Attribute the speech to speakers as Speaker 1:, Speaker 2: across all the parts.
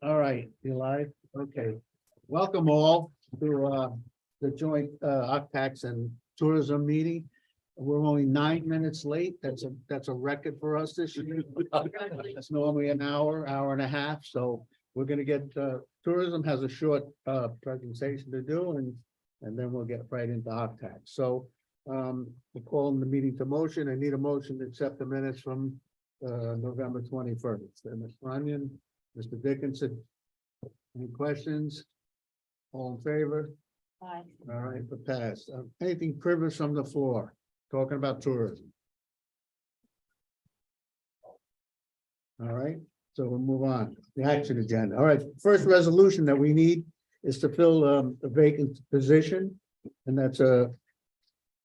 Speaker 1: All right, you live? Okay. Welcome all to the joint OCTAX and tourism meeting. We're only 9 minutes late. That's a record for us this year. That's normally an hour and a half. So we're gonna get tourism has a short presentation to do and then we'll get right into OCTAX. So we're calling the meeting to motion. I need a motion to accept the minutes from November 21st. Ms. Runyon, Mr. Dickinson, any questions? All in favor?
Speaker 2: Aye.
Speaker 1: All right, for pass. Anything privileged from the floor, talking about tourism. All right, so we'll move on. The action agenda. All right, first resolution that we need is to fill a vacant position, and that's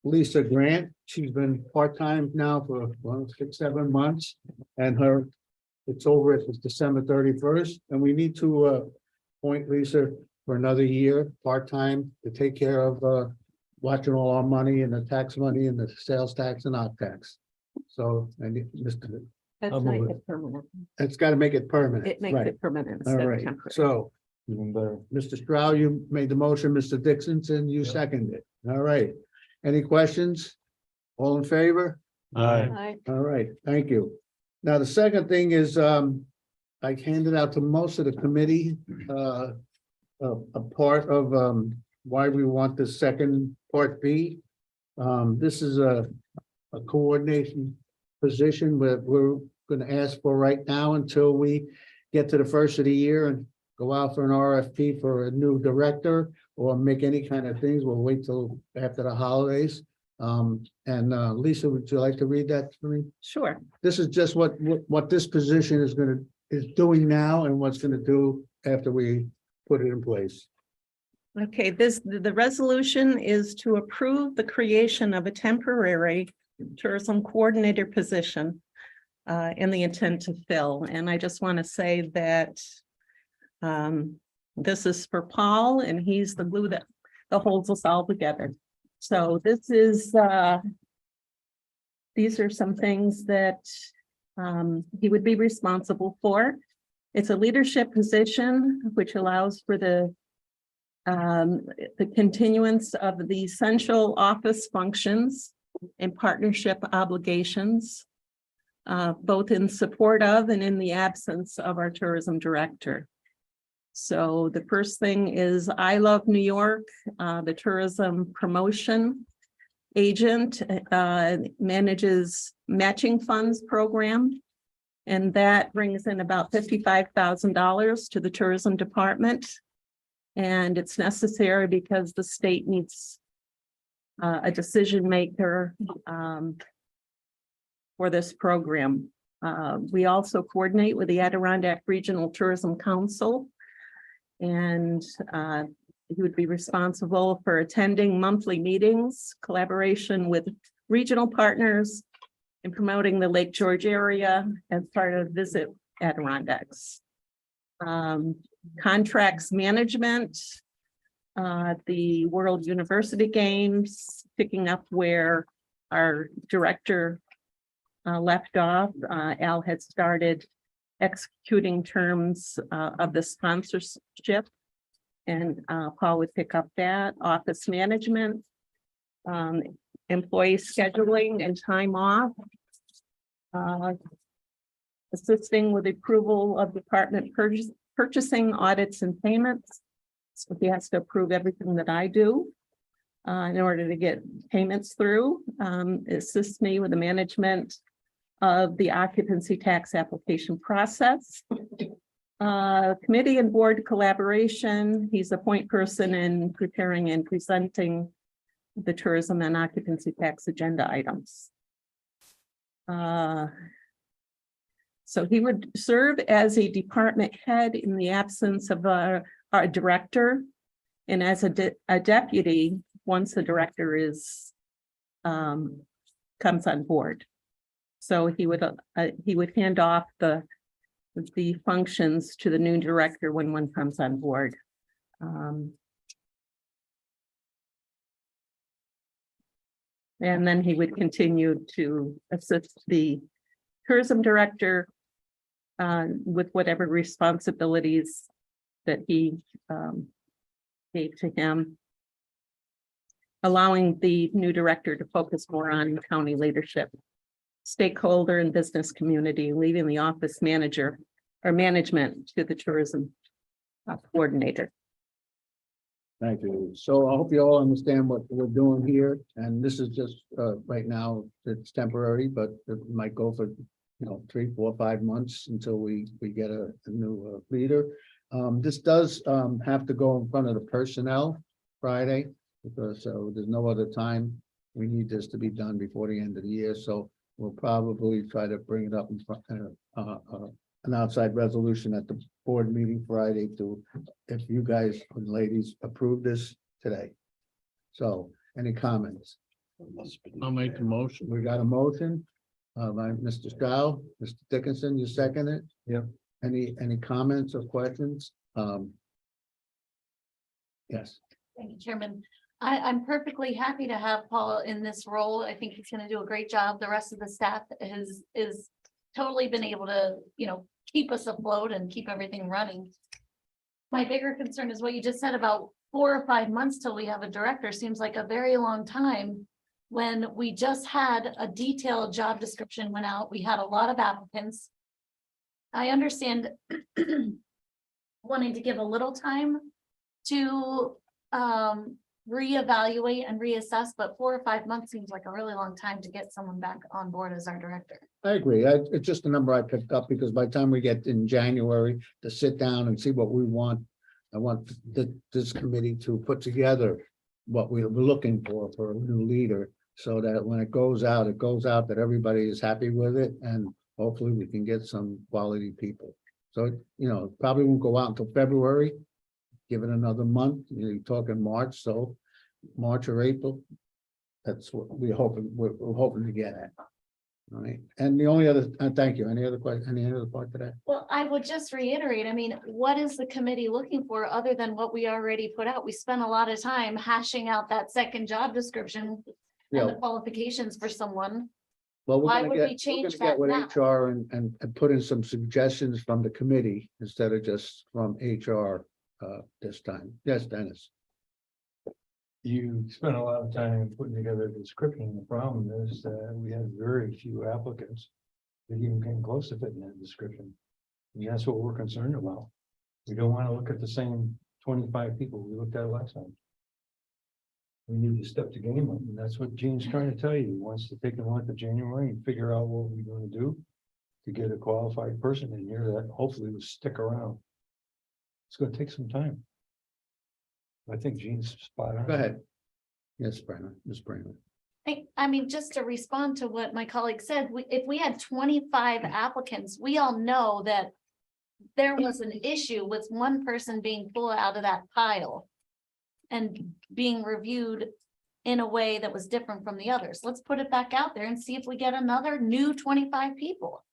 Speaker 1: Lisa Grant. She's been part-time now for 6, 7 months, and it's over at December 31st, and we need to appoint Lisa for another year, part-time, to take care of watching all our money and the tax money and the sales tax and op tax. So, and Mr.
Speaker 2: That's
Speaker 1: I'll
Speaker 2: make
Speaker 1: move
Speaker 2: it permanent.
Speaker 1: It's got to make it permanent.
Speaker 2: It makes
Speaker 1: Right.
Speaker 2: it permanent
Speaker 1: All
Speaker 2: instead of
Speaker 1: right,
Speaker 2: temporary.
Speaker 1: so Mr. Stroud, you made the motion, Mr. Dixonson, you seconded it. All right. Any questions? All in favor?
Speaker 2: Aye.
Speaker 1: All right, thank you. Now, the second thing is, I handed out to most of the committee, a part of, why we want the second part B. This is a coordination position that we're gonna ask for right now until we get to the first of the year and go out for an RFP for a new director or make any kind of things. We'll wait till after the holidays. Lisa, would you like to read that for me?
Speaker 2: Sure.
Speaker 1: This is just what this position is doing now and what's gonna do after we put it in place.
Speaker 2: Okay, the resolution is to approve the creation of a temporary tourism coordinator position in the intent to fill. And I just want to say that this is for Paul, and he's the glue that holds us all together. So this is these are some things that he would be responsible for. It's a leadership position, which allows for the continuance of the essential office functions and partnership obligations, both in support of and in the absence of our tourism director. So the first thing is I Love New York, the tourism promotion agent, manages matching funds program. And that brings in about $55,000 to the tourism department. And it's necessary because the state needs a decision maker for this program. We also coordinate with the Adirondack Regional Tourism Council. And he would be responsible for attending monthly meetings, collaboration with regional partners, and promoting the Lake George area as part of Visit Adirondacks. Contracts management, the World University Games, picking up where our director left off. Al had started executing terms of the sponsorship, and Paul would pick up that. Office management, employee scheduling and time off, assisting with approval of department purchasing, audits, and payments. So he has to approve everything that I do in order to get payments through. Assists me with the management of the occupancy tax application process. Committee and board collaboration. He's a point person in preparing and presenting the tourism and occupancy tax agenda items. So he would serve as a department head in the absence of our director, and as a deputy once the director is comes on board. So he would hand off the functions to the new director when one comes on board. And then he would continue to assist the tourism director with whatever responsibilities that he gave to him, allowing the new director to focus more on county leadership, stakeholder and business community, leaving the office manager or management to the tourism coordinator.
Speaker 1: Thank you. So I hope you all understand what we're doing here, and this is just, right now, it's temporary, but it might go for, 3, 4, 5 months until we get a new leader. This does, have to go in front of the personnel Friday, because there's no other time. We need this to be done before the end of the year, so we'll probably try to bring it up in front, an outside resolution at the board meeting Friday to, if you guys and ladies approve this today. So, any comments?
Speaker 3: I'll make the motion.
Speaker 1: We got a motion, by Mr. Stroud, Mr. Dickinson, you second it?
Speaker 3: Yep.
Speaker 1: Any comments or questions? Yes.
Speaker 4: Thank you, Chairman. I'm perfectly happy to have Paul in this role. I think he's gonna do a great job. The rest of the staff is totally been able to, keep us afloat and keep everything running. My bigger concern is what you just said about 4 or 5 months till we have a director. Seems like a very long time. When we just had a detailed job description went out, we had a lot of applicants. I understand wanting to give a little time to reevaluate and reassess, but 4 or 5 months seems like a really long time to get someone back on board as our director.
Speaker 1: I agree. It's just a number I picked up because by the time we get in January to sit down and see what we want, I want this committee to put together what we're looking for a new leader, so that when it goes out that everybody is happy with it, and hopefully we can get some quality people. So, probably won't go out until February. Give it another month, you're talking March, so March or April. That's what we're hoping to get at. All right, and the only other, thank you, any other question, any other part to that?
Speaker 4: Well, I would just reiterate, what is the committee looking for other than what we already put out? We spent a lot of time hashing out that second job description and the qualifications for someone.
Speaker 1: Well,
Speaker 4: Why
Speaker 1: we're
Speaker 4: would
Speaker 1: gonna
Speaker 4: we
Speaker 1: get,
Speaker 4: change
Speaker 1: we're gonna
Speaker 4: that
Speaker 1: get with HR and put in some suggestions from the committee instead of just from HR this time. Yes, Dennis.
Speaker 3: You spent a lot of time putting together a description. The problem is that we had very few applicants that even came close to fitting that description. And that's what we're concerned about. We don't want to look at the same 25 people we looked at last time. We need to step the game up, and that's what Gene's trying to tell you. He wants to take a month of January and figure out what we're going to do to get a qualified person in here that hopefully will stick around. It's going to take some time. I think Gene's spot on.
Speaker 1: Go ahead. Yes, Brenna, Ms. Brenna.
Speaker 4: Just to respond to what my colleague said, if we had 25 applicants, we all know that there was an issue with one person being pulled out of that pile and being reviewed in a way that was different from the others. Let's put it back out there and see if we get another new 25 people.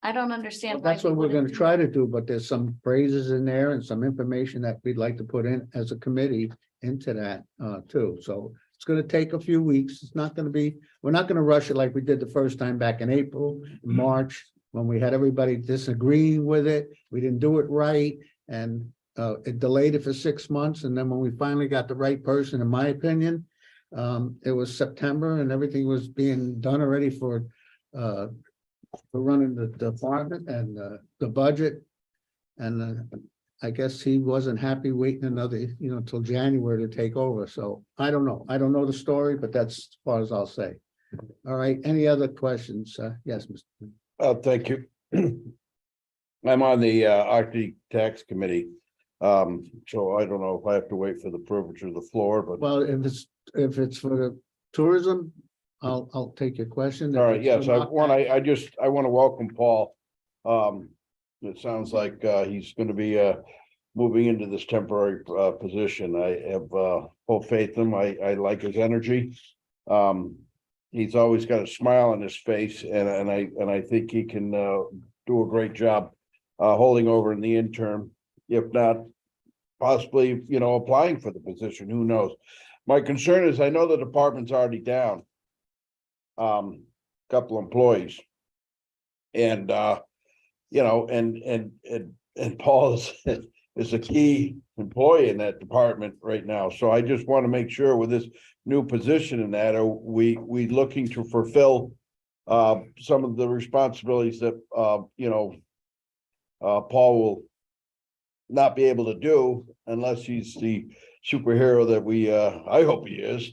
Speaker 4: I don't understand.
Speaker 1: Well, that's what we're gonna try to do, but there's some phrases in there and some information that we'd like to put in as a committee into that too. So it's gonna take a few weeks. It's not gonna be, we're not gonna rush it like we did the first time back in April, March, when we had everybody disagreeing with it. We didn't do it right, and it delayed it for 6 months. And then when we finally got the right person, in my opinion, it was September and everything was being done already for running the department and the budget. And I guess he wasn't happy waiting another, till January to take over. So I don't know. I don't know the story, but that's as far as I'll say. All right. Any other questions? Yes, Mr.
Speaker 5: Thank you. I'm on the Arctic Tax Committee. So I don't know if I have to wait for the privilege of the floor, but.
Speaker 1: Well, if it's for the tourism, I'll take your question.
Speaker 5: All right, yes, I want to welcome Paul. It sounds like he's going to be moving into this temporary position. I have full faith in him. I like his energy. He's always got a smile on his face, and I think he can do a great job holding over in the interim, if not possibly, applying for the position. Who knows? My concern is I know the department's already down couple employees, and you know, and Paul is a key employee in that department right now. So I just want to make sure with this new position in that, are we looking to fulfill some of the responsibilities that, you know, Paul will not be able to do unless he's the superhero that I hope he is.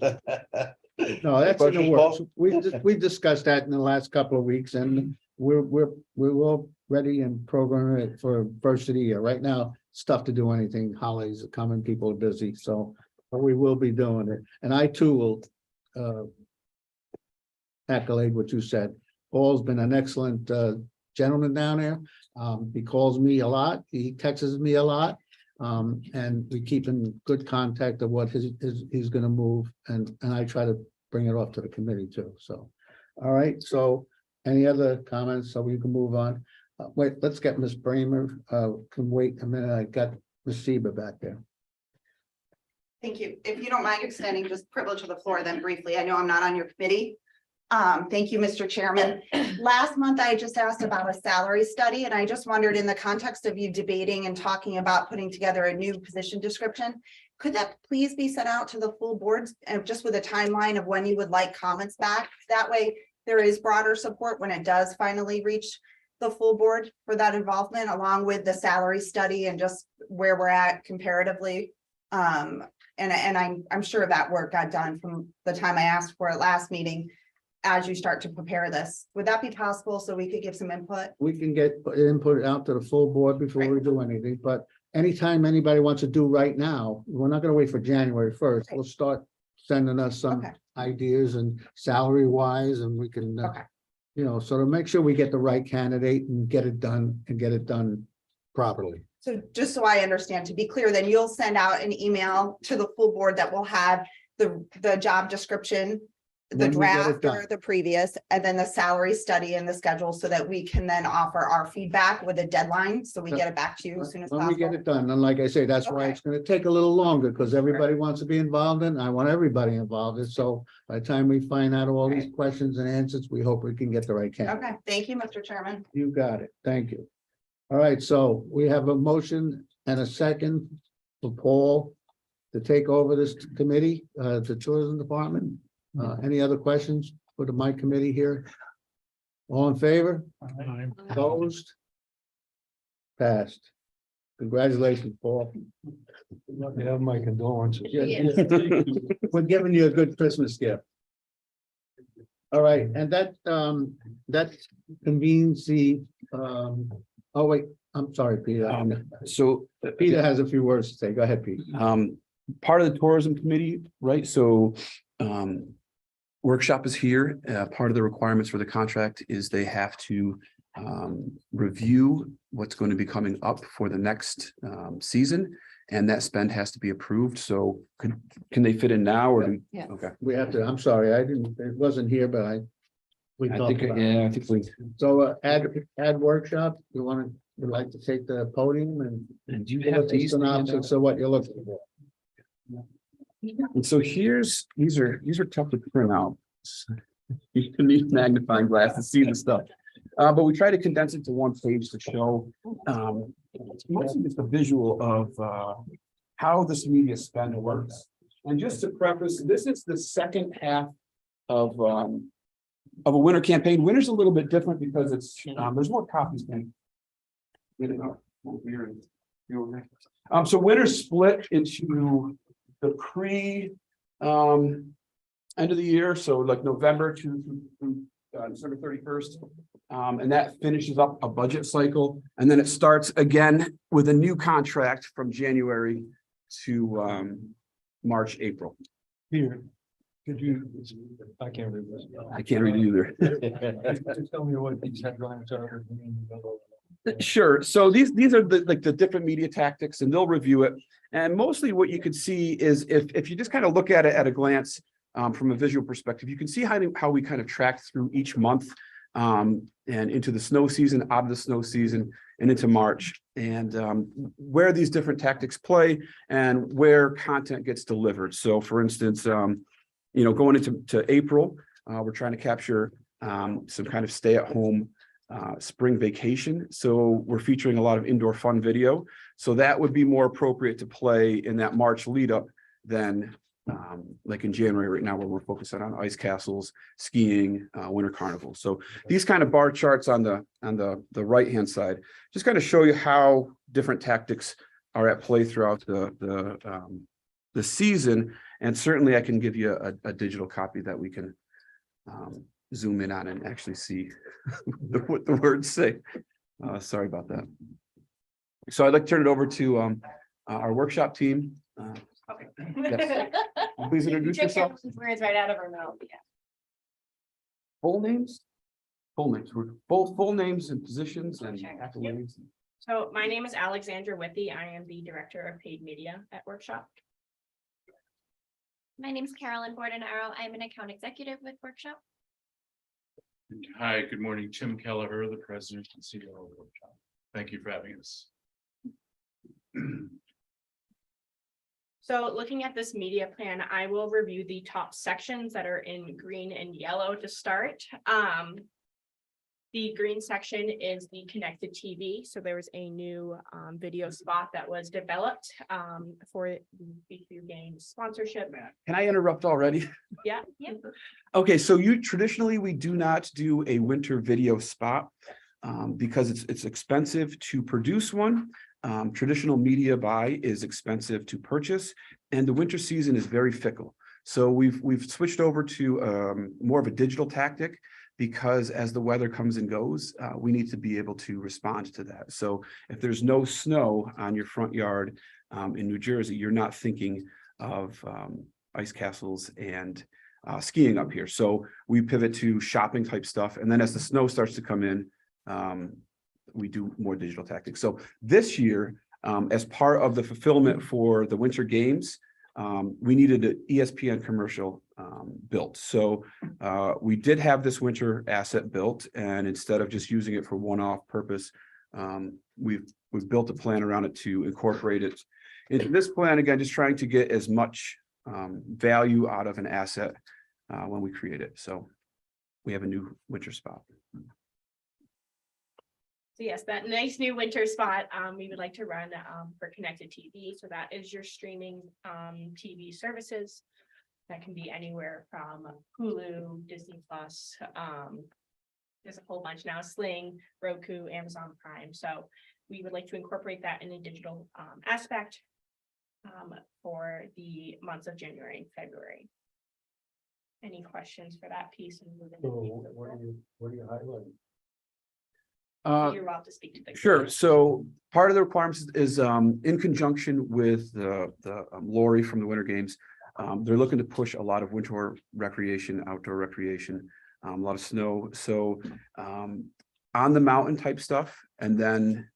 Speaker 1: No, that's in the
Speaker 5: Questions,
Speaker 1: works.
Speaker 5: Paul?
Speaker 1: We discussed that in the last couple of weeks and we're all ready and programming it for first of the year. Right now, it's tough to do anything. Holidays are coming, people are busy, so but we will be doing it. And I too will accolade what you said. Paul's been an excellent gentleman down there. He calls me a lot, he texts me a lot. And we keep in good contact of what he's gonna move, and I try to bring it off to the committee too, so. All right, so any other comments, so we can move on? Wait, let's get Ms. Bramer, can wait a minute, I got Ms. Seba back there.
Speaker 6: Thank you. If you don't mind extending just privilege of the floor then briefly, I know I'm not on your committee. Thank you, Mr. Chairman. Last month, I just asked about a salary study, and I just wondered, in the context of you debating and talking about putting together a new position description, could that please be sent out to the full board, just with a timeline of when you would like comments back? That way there is broader support when it does finally reach the full board for that involvement, along with the salary study and just where we're at comparatively. And I'm sure that work got done from the time I asked for it last meeting. As you start to prepare this, would that be possible so we could give some input?
Speaker 1: We can get input out to the full board before we do anything, but anytime anybody wants to do right now, we're not gonna wait for January 1st. We'll start sending us some
Speaker 6: Okay.
Speaker 1: ideas and salary wise, and we can,
Speaker 6: Okay.
Speaker 1: you know, so to make sure we get the right candidate and get it done properly.
Speaker 6: So just so I understand, to be clear, then you'll send out an email to the full board that will have the job description, the
Speaker 1: When we get it
Speaker 6: draft
Speaker 1: done.
Speaker 6: or the previous, and then the salary study and the schedule, so that we can then offer our feedback with a deadline, so we get it back to you as soon as
Speaker 1: When we get
Speaker 6: possible.
Speaker 1: it done, and like I say, that's why
Speaker 6: Okay.
Speaker 1: it's gonna take a little longer, because everybody wants to be involved in, I want everybody involved in, so by the time we find out all these questions and answers, we hope we can get the right candidate.
Speaker 6: Okay, thank you, Mr. Chairman.
Speaker 1: You got it, thank you. All right, so we have a motion and a second for Paul to take over this committee, the tourism department. Any other questions for my committee here? All in favor? Opposed? Passed. Congratulations, Paul.
Speaker 3: You have my condolences.
Speaker 1: We're giving you a good Christmas gift. All right, and that convenes the, oh wait, I'm sorry, Peter.
Speaker 7: So
Speaker 1: Peter has a few words to say. Go ahead, Pete.
Speaker 7: part of the tourism committee, right? So workshop is here. Part of the requirements for the contract is they have to review what's going to be coming up for the next season. And that spend has to be approved. So can they fit in now or?
Speaker 2: Yeah.
Speaker 7: Okay.
Speaker 1: We have to, I'm sorry, it wasn't here, but we
Speaker 7: I
Speaker 1: talked
Speaker 7: think,
Speaker 1: about it.
Speaker 7: yeah, I think we,
Speaker 1: So ad workshop, would like to take the podium and
Speaker 7: do you
Speaker 1: give
Speaker 7: have
Speaker 1: us a
Speaker 7: these?
Speaker 1: synopsis of what you're looking for.
Speaker 7: And so these are tough to print out. You need magnifying glass to see the stuff. But we try to condense it to one page to show mostly just a visual of how this media spend works. And just to preface, this is the second half of a winter campaign. Winter's a little bit different because it's there's more copies than so winter's split into the end of the year, so like November to December 31st. And that finishes up a budget cycle, and then it starts again with a new contract from January to March, April.
Speaker 3: Peter, could you, I can't read this.
Speaker 7: I can't read it either.
Speaker 3: Just tell me what these headlines are.
Speaker 7: Sure. So these are the different media tactics, and they'll review it. And mostly what you can see is if you just kind of look at it at a glance from a visual perspective, you can see how we kind of track through each month and into the snow season, out of the snow season, and into March, and where these different tactics play and where content gets delivered. So for instance, going into April, we're trying to capture some kind of stay-at-home spring vacation. So we're featuring a lot of indoor fun video. So that would be more appropriate to play in that March lead up than like in January right now, where we're focusing on ice castles, skiing, winter carnival. So these kind of bar charts on the right hand side just kind of show you how different tactics are at play throughout the season. And certainly I can give you a digital copy that we can zoom in on and actually see what the words say. Sorry about that. So I'd like to turn it over to our workshop team.
Speaker 8: Okay.
Speaker 7: Yes. Please introduce yourself.
Speaker 8: Words right out of her mouth, yeah.
Speaker 7: Full names? Full names, full names and positions and
Speaker 8: Sure.
Speaker 7: accolades.
Speaker 8: So my name is Alexandra Withy. I am the Director of Paid Media at Workshop.
Speaker 9: My name is Carolyn Bordenaro. I'm an account executive with Workshop.
Speaker 10: Hi, good morning. Tim Kelleher, the president and CEO of Workshop. Thank you for having us.
Speaker 8: So looking at this media plan, I will review the top sections that are in green and yellow to start. The green section is the connected TV. So there was a new video spot that was developed for the BQ Games sponsorship.
Speaker 7: Can I interrupt already?
Speaker 8: Yeah.
Speaker 7: Okay, so traditionally, we do not do a winter video spot because it's expensive to produce one. Traditional media buy is expensive to purchase, and the winter season is very fickle. So we've switched over to more of a digital tactic, because as the weather comes and goes, we need to be able to respond to that. So if there's no snow on your front yard in New Jersey, you're not thinking of ice castles and skiing up here. So we pivot to shopping type stuff. And then as the snow starts to come in, we do more digital tactics. So this year, as part of the fulfillment for the Winter Games, we needed an ESPN commercial built. So we did have this winter asset built, and instead of just using it for one-off purpose, we've built a plan around it to incorporate it into this plan. Again, just trying to get as much value out of an asset when we create it. So we have a new winter spot.
Speaker 8: So yes, that nice new winter spot we would like to run for connected TV. So that is your streaming TV services. That can be anywhere from Hulu, Disney Plus. There's a whole bunch now, Sling, Roku, Amazon Prime. So we would like to incorporate that in a digital aspect for the months of January and February. Any questions for that piece? And
Speaker 3: So what are you highlighting?
Speaker 8: you're welcome to speak to the.
Speaker 7: Sure. So part of the requirements is in conjunction with the Lori from the Winter Games. They're looking to push a lot of winter recreation, outdoor recreation, a lot of snow. So on the mountain type stuff, and then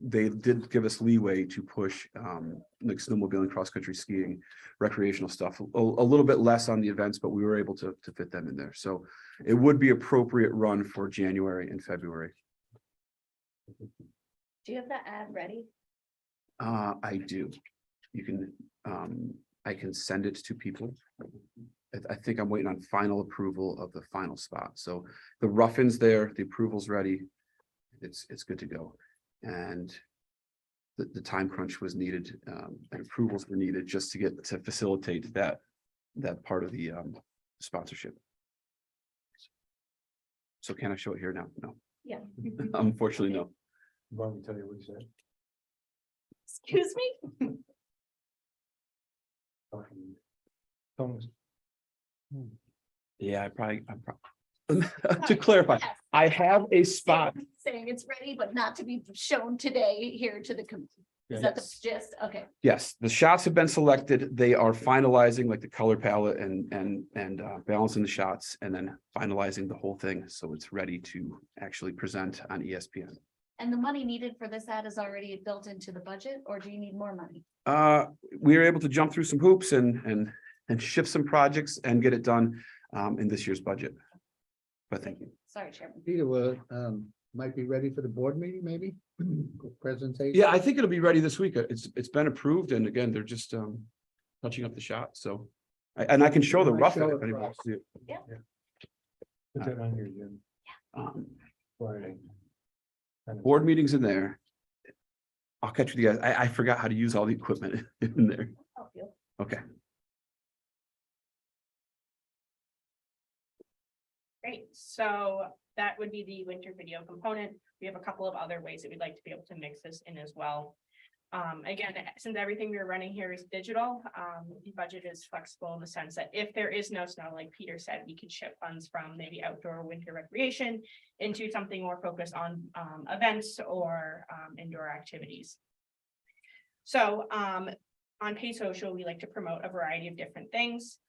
Speaker 7: they did give us leeway to push like snowmobiling, cross-country skiing, recreational stuff, a little bit less on the events, but we were able to fit them in there. So it would be appropriate run for January and February.
Speaker 9: Do you have that ad ready?
Speaker 7: I do. You can, I can send it to people. I think I'm waiting on final approval of the final spot. So the rough-in's there, the approval's ready. It's good to go. And the time crunch was needed, and approvals were needed just to facilitate that part of the sponsorship. So can I show it here now? No.
Speaker 8: Yeah.
Speaker 7: Unfortunately, no.
Speaker 3: Want me to tell you what he said?
Speaker 8: Excuse me?
Speaker 3: Thomas.
Speaker 7: Yeah, to clarify,
Speaker 4: Yes.
Speaker 7: I have a spot.
Speaker 4: Saying it's ready, but not to be shown today here to the committee. Is that the gist? Okay.
Speaker 7: Yes, the shots have been selected. They are finalizing like the color palette and balancing the shots, and then finalizing the whole thing. So it's ready to actually present on ESPN.
Speaker 4: And the money needed for this ad is already built into the budget, or do you need more money?
Speaker 7: We were able to jump through some hoops and shift some projects and get it done in this year's budget. But thank you.
Speaker 4: Sorry, Chairman.
Speaker 1: Peter, might be ready for the board meeting, maybe? Presentation?
Speaker 7: Yeah, I think it'll be ready this week. It's been approved, and again, they're just touching up the shot. So I can show the
Speaker 1: Might
Speaker 7: rough.
Speaker 1: show
Speaker 7: if
Speaker 1: it
Speaker 7: anybody
Speaker 1: for
Speaker 7: wants to see it.
Speaker 3: Put that on your agenda.
Speaker 7: Um,
Speaker 3: Friday.
Speaker 7: Board meetings in there. I'll catch with you guys. I forgot how to use all the equipment in there.
Speaker 8: Oh, yeah.
Speaker 7: Okay.
Speaker 8: Great, so that would be the winter video component. We have a couple of other ways that we'd like to be able to mix this in as well. Again, since everything we're running here is digital, the budget is flexible in the sense that if there is no snow, like Peter said, we could shift funds from maybe outdoor winter recreation into something more focused on events or indoor activities. So on Pay Social, we like to promote a variety of different things.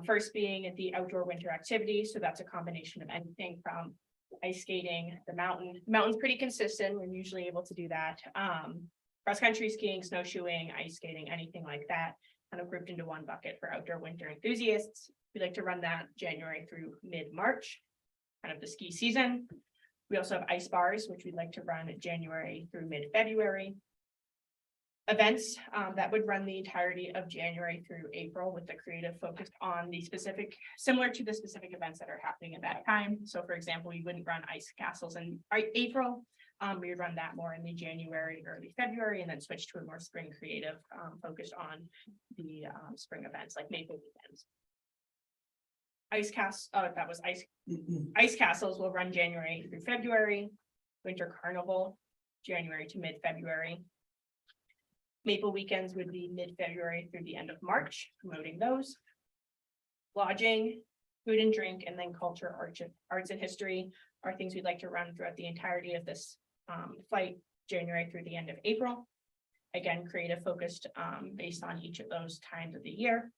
Speaker 8: First being the outdoor winter activity. So that's a combination of anything from ice skating, the mountain. The mountain's pretty consistent. We're usually able to do that. Cross-country skiing, snowshoeing, ice skating, anything like that, kind of grouped into one bucket for outdoor winter enthusiasts. We like to run that January through mid-March, kind of the ski season. We also have ice bars, which we'd like to run January through mid-February. Events that would run the entirety of January through April with the creative focused on the specific, similar to the specific events that are happening at that time. So for example, we wouldn't run ice castles in April. We would run that more in the January, early February, and then switch to a more spring creative focused on the spring events like Maple Weekends. Ice castles will run January through February. Winter Carnival, January to mid-February. Maple Weekends would be mid-February through the end of March, promoting those. Lodging, food and drink, and then culture, arts and history are things we'd like to run throughout the entirety of this flight, January through the end of April. Again, creative focused based on each of those times of the year.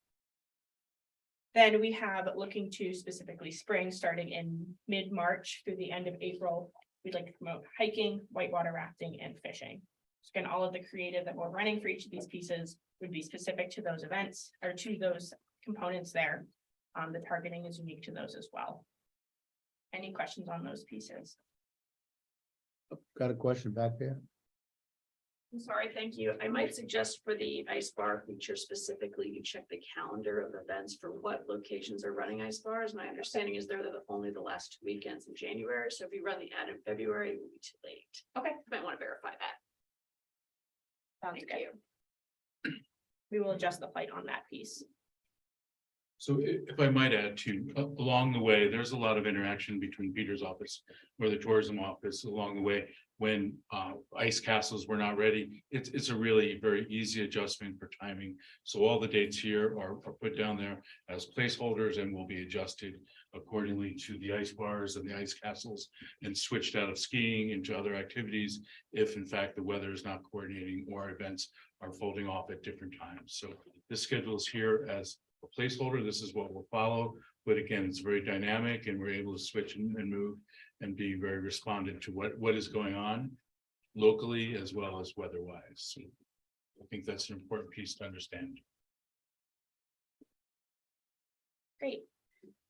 Speaker 8: Then we have looking to specifically spring, starting in mid-March through the end of April. We'd like to promote hiking, whitewater rafting, and fishing. So again, all of the creative that we're running for each of these pieces would be specific to those events or to those components there. The targeting is unique to those as well. Any questions on those pieces?
Speaker 1: Got a question back there?
Speaker 11: I'm sorry, thank you. I might suggest for the ice bar feature specifically, you check the calendar of events for what locations are running ice bars. My understanding is they're only the last 2 weekends in January. So if you run the ad in February, it will be too late.
Speaker 8: Okay.
Speaker 11: You might want to verify that.
Speaker 8: Sounds
Speaker 11: Thank
Speaker 8: good.
Speaker 11: you.
Speaker 8: We will adjust the flight on that piece.
Speaker 10: So if I might add too, along the way, there's a lot of interaction between Peter's office or the tourism office along the way. When ice castles were not ready, it's a really very easy adjustment for timing. So all the dates here are put down there as placeholders and will be adjusted accordingly to the ice bars and the ice castles and switched out of skiing into other activities if in fact the weather is not coordinating or events are folding off at different times. So this schedule is here as a placeholder. This is what we'll follow. But again, it's very dynamic and we're able to switch and move and be very responsive to what is going on locally as well as weather-wise. So I think that's an important piece to understand.
Speaker 8: Great.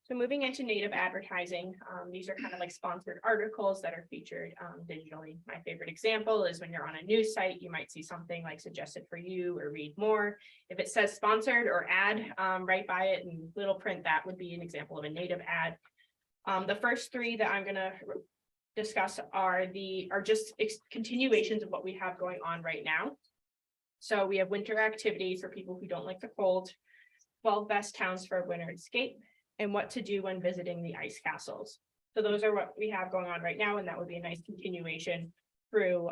Speaker 8: So moving into native advertising, these are kind of like sponsored articles that are featured digitally. My favorite example is when you're on a news site, you might see something like suggested for you or read more. If it says sponsored or ad right by it in little print, that would be an example of a native ad. The first three that I'm going to discuss are just continuations of what we have going on right now. So we have winter activities for people who don't like the cold, 12 best towns for a winter escape, and what to do when visiting the ice castles. So those are what we have going on right now, and that would be a nice continuation through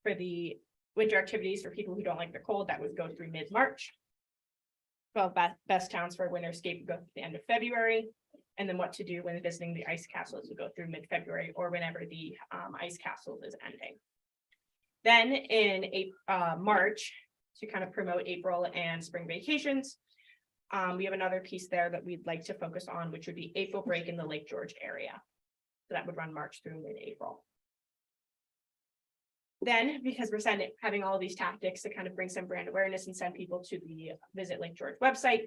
Speaker 8: for the winter activities for people who don't like the cold. That would go through mid-March. 12 best towns for a winter escape would go to the end of February. And then what to do when visiting the ice castles would go through mid-February or whenever the ice castles is ending. Then in March, to kind of promote April and spring vacations, we have another piece there that we'd like to focus on, which would be April break in the Lake George area. So that would run March through mid-April. Then, because we're having all these tactics to kind of bring some brand awareness and send people to the Visit Lake George website,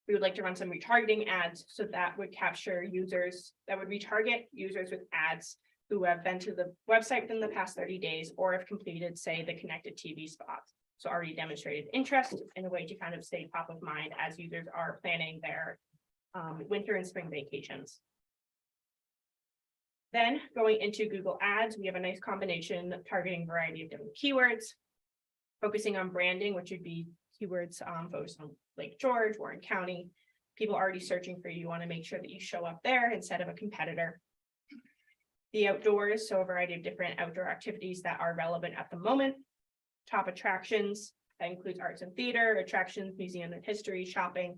Speaker 8: we would like to run some retargeting ads. So that would capture users, that would retarget users with ads who have been to the website within the past 30 days or have completed, say, the connected TV spot. So already demonstrated interest in a way to kind of stay top of mind as users are planning their winter and spring vacations. Then going into Google Ads, we have a nice combination of targeting a variety of different keywords. Focusing on branding, which would be keywords focused on Lake George, Warren County. People already searching for you, want to make sure that you show up there instead of a competitor. The outdoors, so a variety of different outdoor activities that are relevant at the moment. Top attractions, that includes arts and theater, attractions, museum and history, shopping.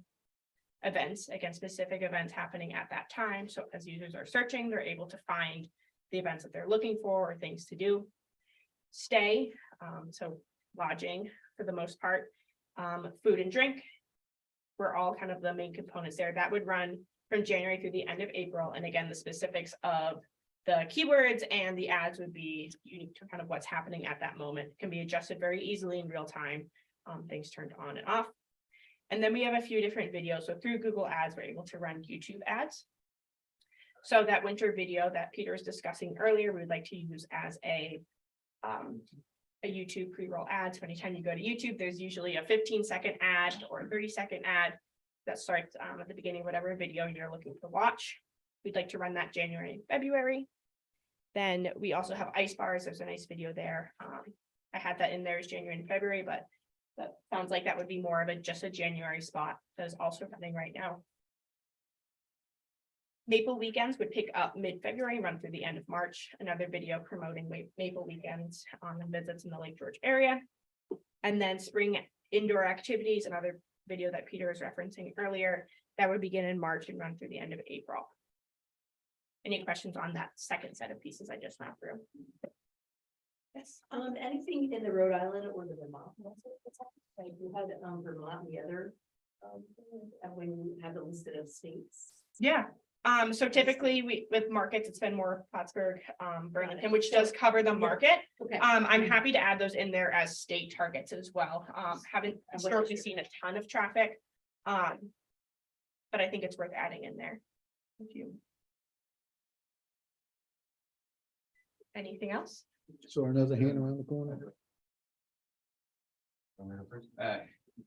Speaker 8: Events, again, specific events happening at that time. So as users are searching, they're able to find the events that they're looking for or things to do. Stay, so lodging for the most part, food and drink. Were all kind of the main components there. That would run from January through the end of April. And again, the specifics of the keywords and the ads would be unique to kind of what's happening at that moment. Can be adjusted very easily in real time. Things turned on and off. And then we have a few different videos. So through Google Ads, we're able to run YouTube ads. So that winter video that Peter was discussing earlier, we would like to use as a YouTube pre-roll ad. So anytime you go to YouTube, there's usually a 15-second ad or a 30-second ad that starts at the beginning of whatever video you're looking to watch. We'd like to run that January and February. Then we also have ice bars. There's a nice video there. I had that in there as January and February, but that sounds like that would be more of just a January spot that is also running right now. Maple Weekends would pick up mid-February, run through the end of March. Another video promoting Maple Weekends and visits in the Lake George area. And then spring indoor activities, another video that Peter was referencing earlier, that would begin in March and run through the end of April. Any questions on that second set of pieces I just went through? Yes.
Speaker 11: Anything in the Rhode Island or the Vermont? Like you had Vermont and the other, when you have the listed of states.
Speaker 8: Yeah. So typically with markets, it's been more Plattsburgh, Burlington, which does cover the market.
Speaker 11: Okay.
Speaker 8: I'm happy to add those in there as state targets as well. Haven't historically seen a ton of traffic. But I think it's worth adding in there. If you. Anything else?
Speaker 1: So another hand around the corner.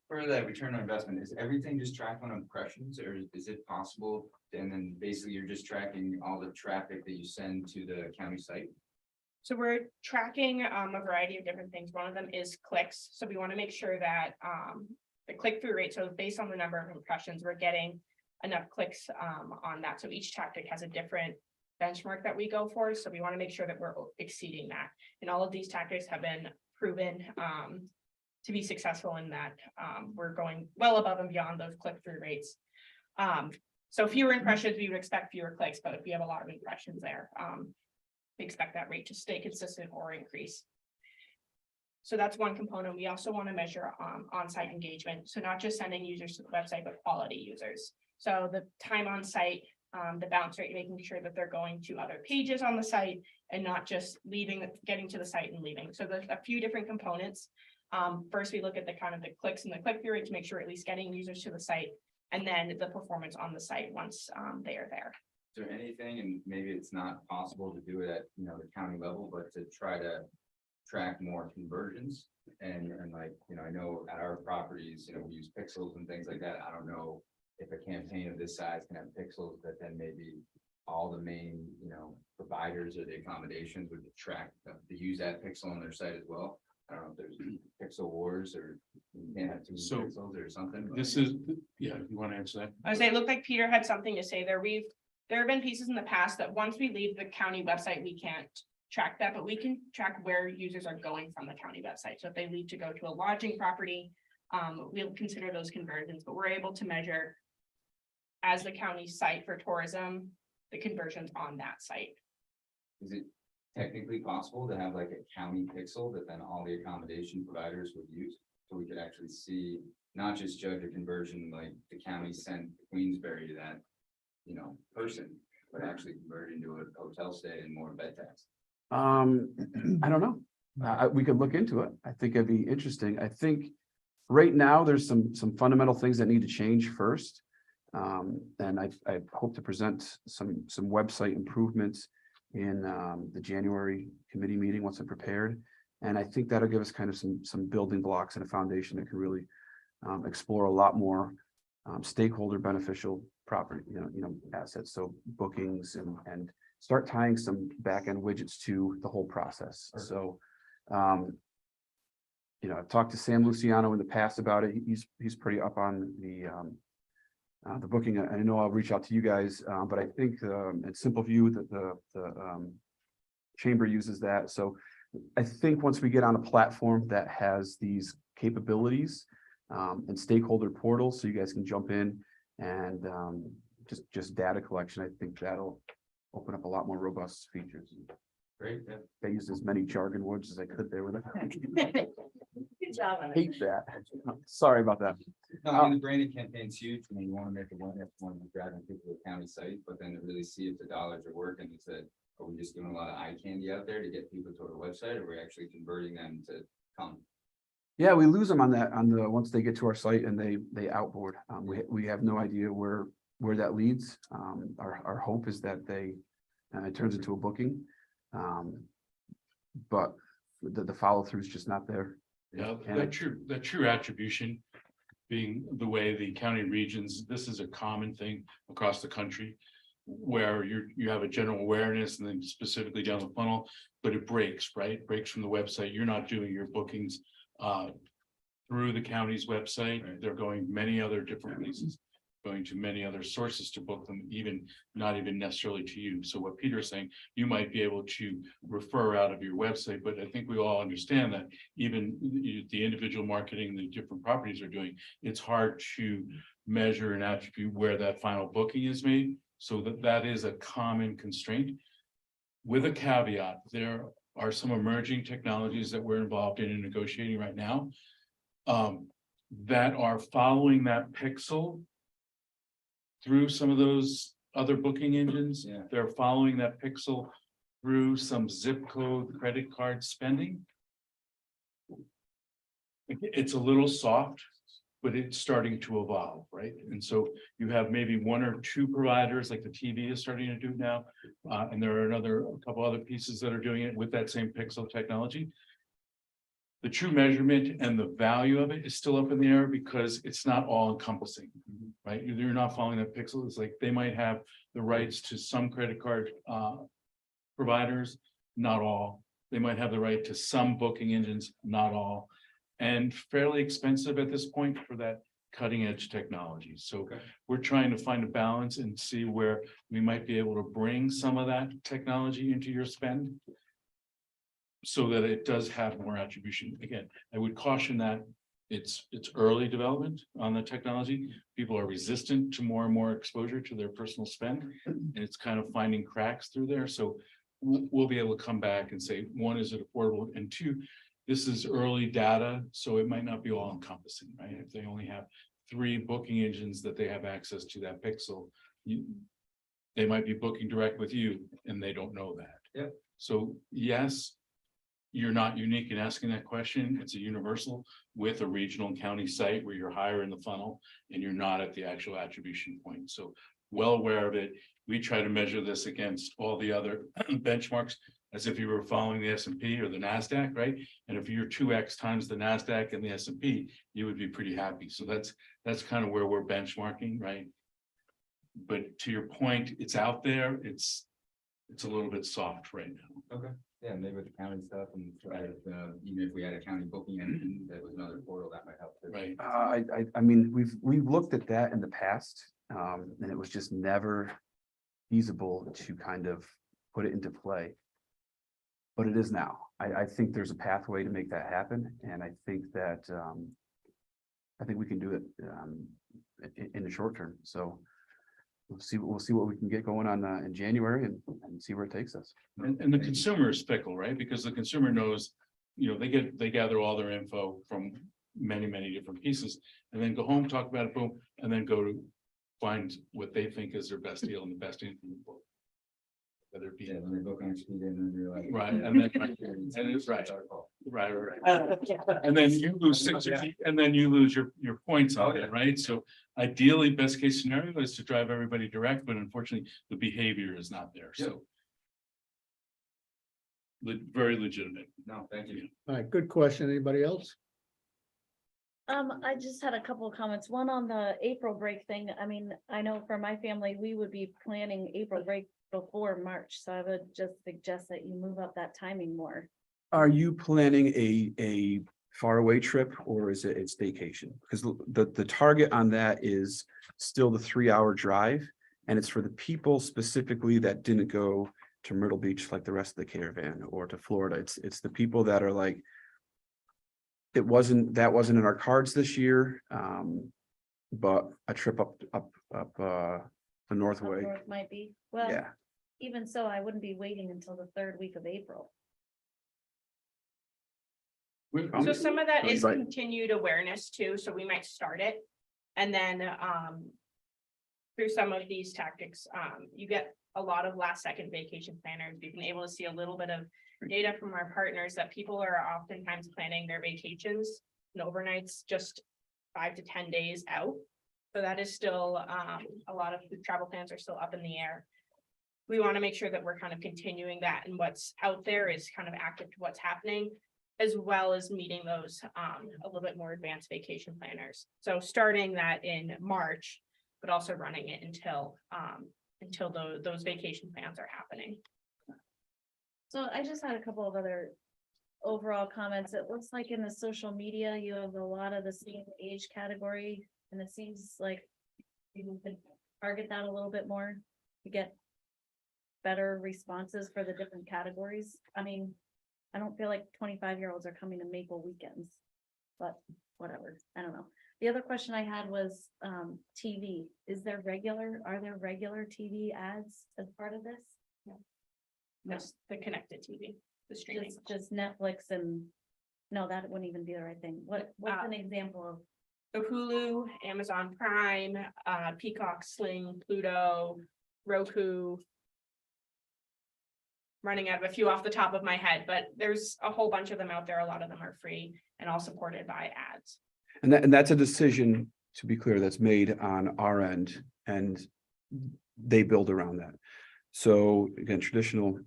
Speaker 12: For the return on investment, is everything just tracked on impressions, or is it possible? And then basically you're just tracking all the traffic that you send to the county site?
Speaker 8: So we're tracking a variety of different things. One of them is clicks. So we want to make sure that the click-through rate, so based on the number of impressions, we're getting enough clicks on that. So each tactic has a different benchmark that we go for. So we want to make sure that we're exceeding that. And all of these tactics have been proven to be successful in that we're going well above and beyond those click-through rates. So fewer impressions, we would expect fewer clicks, but if we have a lot of impressions there, we expect that rate to stay consistent or increase. So that's one component. We also want to measure on-site engagement. So not just sending users to the website, but quality users. So the time on site, the bounce rate, making sure that they're going to other pages on the site and not just getting to the site and leaving. So there's a few different components. First, we look at the kind of the clicks and the click-through rate to make sure at least getting users to the site, and then the performance on the site once they are there.
Speaker 12: Is there anything, and maybe it's not possible to do it at, the county level, but to try to track more conversions and like, I know at our properties, we use pixels and things like that. I don't know if a campaign of this size can have pixels, but then maybe all the main, providers or the accommodations would track to use that pixel on their site as well. I don't know if there's pixel wars or you can't have too many pixels or something.
Speaker 10: This is, yeah, you want to answer that?
Speaker 8: I would say it looked like Peter had something to say there. There have been pieces in the past that once we leave the county website, we can't track that, but we can track where users are going from the county website. So if they leave to go to a lodging property, we'll consider those conversions, but we're able to measure as the county site for tourism, the conversions on that site.
Speaker 12: Is it technically possible to have like a county pixel that then all the accommodation providers would use? So we could actually see, not just judge a conversion like the county sent Queensbury to that, person, but actually convert into a hotel stay and more bed tax.
Speaker 7: I don't know. We could look into it. I think it'd be interesting. I think right now there's some fundamental things that need to change first. And I hope to present some website improvements in the January committee meeting once I'm prepared. And I think that'll give us kind of some building blocks and a foundation that can really explore a lot more stakeholder beneficial property, assets. So bookings and start tying some back-end widgets to the whole process. So, I've talked to Sam Luciano in the past about it. He's pretty up on the booking. I know I'll reach out to you guys, but I think in simple view that the chamber uses that. So I think once we get on a platform that has these capabilities and stakeholder portals, so you guys can jump in and just data collection, I think that'll open up a lot more robust features.
Speaker 12: Great, yeah.
Speaker 7: I used as many jargon words as I could there with it.
Speaker 8: Good job on it.
Speaker 7: Hate that. Sorry about that.
Speaker 12: No, I mean, the branding campaign's huge. I mean, you want to make it one, have one driving people to the county site, but then to really see if the dollars are working, is that, are we just doing a lot of eye candy out there to get people to our website, or are we actually converting them to come?
Speaker 7: Yeah, we lose them on that, once they get to our site and they outboard. We have no idea where that leads. Our hope is that it turns into a booking. But the follow through is just not there.
Speaker 10: Yeah,
Speaker 7: And
Speaker 10: that true attribution being the way the county regions, this is a common thing across the country. Where you have a general awareness and then specifically down the funnel, but it breaks, right? Breaks from the website. You're not doing your bookings through the county's website. They're going many other different places, going to many other sources to book them, not even necessarily to you. So what Peter's saying, you might be able to refer out of your website, but I think we all understand that even the individual marketing, the different properties are doing, it's hard to measure and attribute where that final booking is made. So that is a common constraint. With a caveat, there are some emerging technologies that we're involved in negotiating right now that are following that pixel through some of those other booking engines.
Speaker 12: Yeah.
Speaker 10: They're following that pixel through some zip code credit card spending. It's a little soft, but it's starting to evolve, right? And so you have maybe one or two providers, like the TV is starting to do now. And there are a couple other pieces that are doing it with that same pixel technology. The true measurement and the value of it is still up in the air because it's not all encompassing, right? You're not following that pixel. It's like they might have the rights to some credit card providers, not all. They might have the right to some booking engines, not all. And fairly expensive at this point for that cutting edge technology. So we're trying to find a balance and see where we might be able to bring some of that technology into your spend, so that it does have more attribution. Again, I would caution that it's early development on the technology. People are resistant to more and more exposure to their personal spend, and it's kind of finding cracks through there. So we'll be able to come back and say, one, is it affordable? And two, this is early data, so it might not be all encompassing, right? If they only have 3 booking engines that they have access to that pixel, they might be booking direct with you and they don't know that.
Speaker 12: Yep.
Speaker 10: So yes, you're not unique in asking that question. It's a universal with a regional and county site where you're higher in the funnel and you're not at the actual attribution point. So well aware of it. We try to measure this against all the other benchmarks as if you were following the S&P or the NASDAQ, right? And if you're 2x times the NASDAQ and the S&P, you would be pretty happy. So that's kind of where we're benchmarking, right? But to your point, it's out there. It's a little bit soft right now.
Speaker 12: Okay. Yeah, maybe with the county stuff and even if we had a county booking engine, that was another portal that might help too.
Speaker 10: Right.
Speaker 7: I mean, we've looked at that in the past, and it was just never feasible to kind of put it into play. But it is now. I think there's a pathway to make that happen, and I think that I think we can do it in the short term. So we'll see what we can get going on in January and see where it takes us.
Speaker 10: And the consumer is fickle, right? Because the consumer knows, they gather all their info from many, many different pieces and then go home, talk about it, boom, and then go to find what they think is their best deal and the best info. Whether it be.
Speaker 12: Yeah, when they book on speed and then you're like.
Speaker 10: Right, and then, and it's right. Right. And then you lose 60, and then you lose your points on it, right? So ideally, best case scenario is to drive everybody direct, but unfortunately, the behavior is not there, so. Very legitimate.
Speaker 12: No, thank you.
Speaker 1: All right, good question. Anybody else?
Speaker 4: I just had a couple of comments. One on the April break thing. I mean, I know for my family, we would be planning April break
Speaker 13: before March, so I would just suggest that you move up that timing more.
Speaker 7: Are you planning a faraway trip or is it's vacation? Because the target on that is still the 3-hour drive. And it's for the people specifically that didn't go to Myrtle Beach like the rest of the caravan or to Florida. It's the people that are like, that wasn't in our cards this year. But a trip up the North
Speaker 13: Up
Speaker 7: Way.
Speaker 13: north might be, well,
Speaker 7: Yeah.
Speaker 13: even so, I wouldn't be waiting until the third week of April.
Speaker 8: So some of that is
Speaker 7: Right.
Speaker 8: continued awareness too, so we might start it. And then through some of these tactics, you get a lot of last second vacation planners. We've been able to see a little bit of data from our partners that people are oftentimes planning their vacations and overnights just 5 to 10 days out. So that is still a lot of the travel plans are still up in the air. We want to make sure that we're kind of continuing that, and what's out there is kind of active to what's happening, as well as meeting those a little bit more advanced vacation planners. So starting that in March, but also running it until those vacation plans are happening.
Speaker 13: So I just had a couple of other overall comments. It looks like in the social media, you have a lot of the same age category, and it seems like you could target that a little bit more to get better responses for the different categories. I mean, I don't feel like 25-year-olds are coming to Maple weekends, but whatever, I don't know. The other question I had was TV. Are there regular TV ads as part of this?
Speaker 8: That's the connected TV, the streaming.
Speaker 13: Just Netflix and, no, that wouldn't even be the right thing. What's an example of?
Speaker 8: So Hulu, Amazon Prime, Peacock, Sling, Pluto, Roku. Running out of a few off the top of my head, but there's a whole bunch of them out there. A lot of them are free and all supported by ads.
Speaker 7: And that's a decision, to be clear, that's made on our end and they build around that. So again, traditional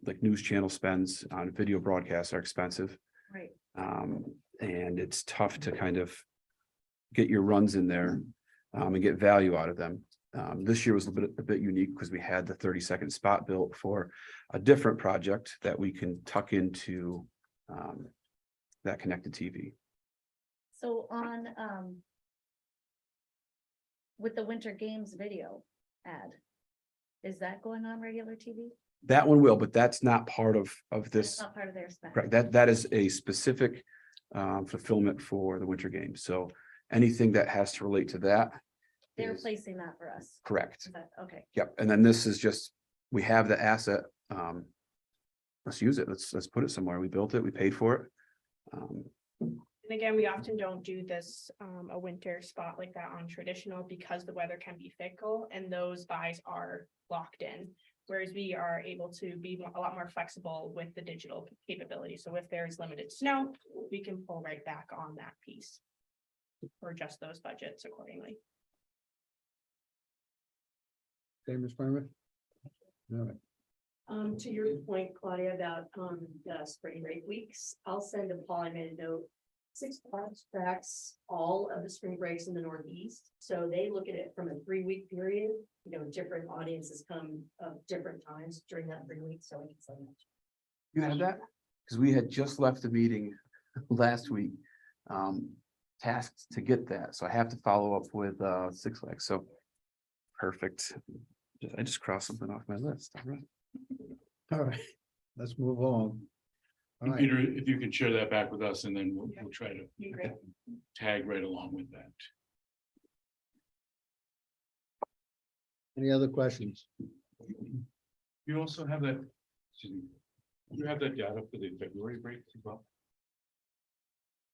Speaker 7: like news channel spends on video broadcasts are expensive.
Speaker 13: Right.
Speaker 7: And it's tough to kind of get your runs in there and get value out of them. This year was a bit unique because we had the 30-second spot built for a different project that we can tuck into that connected TV.
Speaker 13: So on, with the Winter Games video ad, is that going on regular TV?
Speaker 7: That one will, but that's not part of
Speaker 13: That's
Speaker 7: this.
Speaker 13: not part of their spend.
Speaker 7: Correct. That is a specific fulfillment for the Winter Games. So anything that has to relate to that.
Speaker 13: They're
Speaker 7: is
Speaker 13: placing that for us.
Speaker 7: correct.
Speaker 13: Is that- Okay,
Speaker 7: Yep. And then this is just, we have the asset. Let's use it. Let's put it somewhere. We built it, we paid for it.
Speaker 8: And again, we often don't do this, a winter spot like that on traditional because the weather can be fickle and those buys are locked in. Whereas we are able to be a lot more flexible with the digital capability. So if there's limited snow, we can pull right back on that piece. Or adjust those budgets accordingly.
Speaker 1: Okay, Ms. Frymer? All right.
Speaker 11: To your point, Claudia, about the spring break weeks, I'll send a Paul, I made a note. 6 Flags tracks all of the spring breaks in the Northeast, so they look at it from a 3-week period. You know, different audiences come different times during that 3 weeks, so I can send that.
Speaker 7: You have that? Because we had just left the meeting last week. Tasked to get that. So I have to follow up with 6 Flags. So perfect. I just crossed something off my list. All right.
Speaker 1: All right, let's move on. All
Speaker 10: And
Speaker 1: right,
Speaker 10: Peter, if you could share that back with us and then we'll try to
Speaker 8: Be great.
Speaker 10: tag right along with that.
Speaker 1: any other questions?
Speaker 10: You also have that, excuse me, you have that data for the February breaks as well?